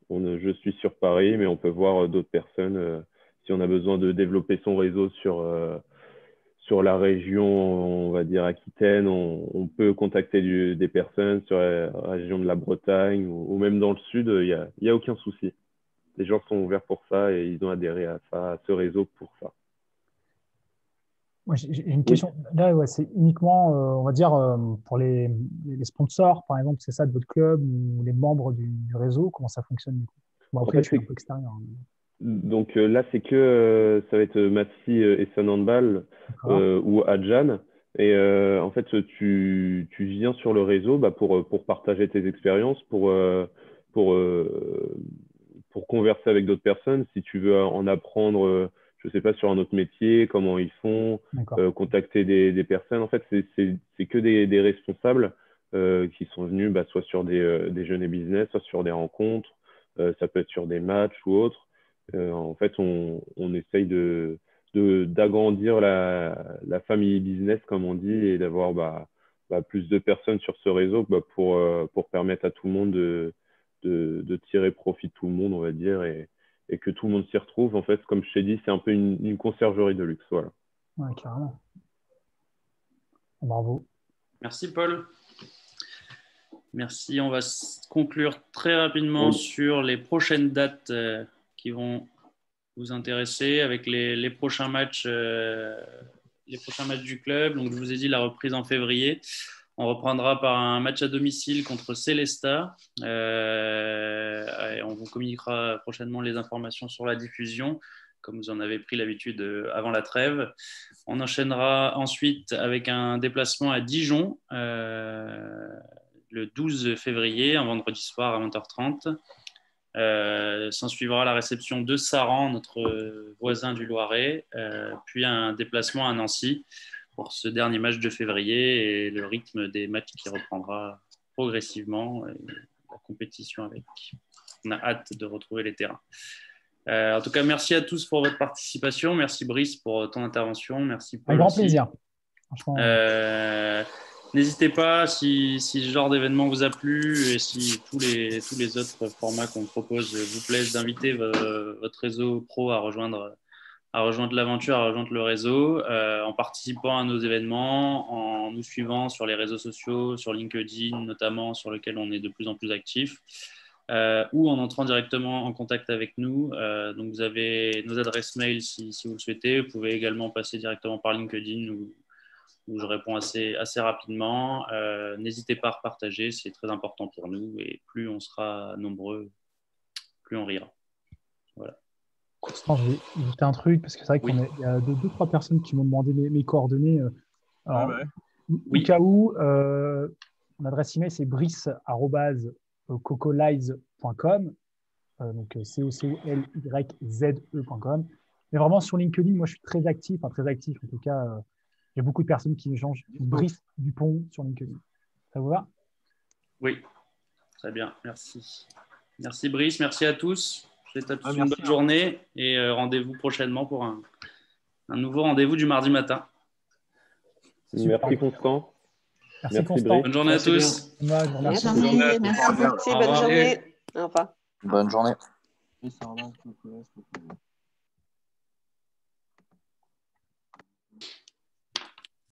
je suis sur Paris, mais on peut voir d'autres personnes. Si on a besoin de développer son réseau sur la région, on va dire Aquitaine, on peut contacter des personnes sur la région de la Bretagne ou même dans le sud, il y a aucun souci. Les gens sont ouverts pour ça et ils ont adhéré à ça, à ce réseau pour ça. Moi, j'ai une question. Là, c'est uniquement, on va dire, pour les sponsors, par exemple, c'est ça de votre club ou les membres du réseau, comment ça fonctionne du coup? Bon, après, je suis un peu extérieur. Donc là, c'est que ça va être Massy et Sun Handball ou Adjan. Et en fait, tu viens sur le réseau pour partager tes expériences, pour converser avec d'autres personnes. Si tu veux en apprendre, je ne sais pas, sur un autre métier, comment ils font, contacter des personnes. En fait, c'est que des responsables qui sont venus soit sur des déjeuners business, soit sur des rencontres. Ça peut être sur des matchs ou autres. En fait, on essaye d'agrandir la famille business, comme on dit, et d'avoir plus de personnes sur ce réseau pour permettre à tout le monde de tirer profit de tout le monde, on va dire, et que tout le monde s'y retrouve. En fait, comme je t'ai dit, c'est un peu une conciergerie de luxe. Voilà. Ouais, carrément. Bravo. Merci, Paul. Merci. On va conclure très rapidement sur les prochaines dates qui vont vous intéresser avec les prochains matchs du club. Donc, je vous ai dit la reprise en février. On reprendra par un match à domicile contre Célestat. Et on vous communiquera prochainement les informations sur la diffusion, comme vous en avez pris l'habitude avant la trêve. On enchaînera ensuite avec un déplacement à Dijon le 12 février, un vendredi soir à 20h30. S'en suivra la réception de Saran, notre voisin du Loiret, puis un déplacement à Nancy pour ce dernier match de février et le rythme des matchs qui reprendra progressivement et la compétition avec. On a hâte de retrouver les terrains. En tout cas, merci à tous pour votre participation. Merci Brice pour ton intervention. Merci Paul. Un grand aussi. plaisir. Franchement. N'hésitez pas, si ce genre d'événement vous a plu et si tous les autres formats qu'on propose vous plaisent, d'inviter votre réseau pro à rejoindre l'aventure, à rejoindre le réseau, en participant à nos événements, en nous suivant sur les réseaux sociaux, sur LinkedIn notamment, sur lequel on est de plus en plus actif, ou en entrant directement en contact avec nous. Donc vous avez nos adresses mail si vous le souhaitez. Vous pouvez également passer directement par LinkedIn où je réponds assez rapidement. N'hésitez pas à repartager, c'est très important pour nous et plus on sera nombreux, plus on rira. Voilà. Constant, je vais ajouter un truc parce que c'est vrai qu'il y a 2-3 personnes qui m'ont demandé mes coordonnées. Alors, au cas où, mon adresse email c'est brice@cocolize.com, donc COCOLYZE.com. Mais vraiment sur LinkedIn, moi je suis très actif en tout cas. Il y a beaucoup de personnes qui échangent Brice Dupont sur LinkedIn. Ça vous va? Oui, très bien, merci. Merci Brice, merci à tous. Je vous souhaite à tous une bonne journée et rendez-vous prochainement pour un nouveau rendez-vous du mardi matin. Merci Constant. Merci Constant. Bonne journée à tous. Merci. Bonne journée. Au revoir. Bonne journée.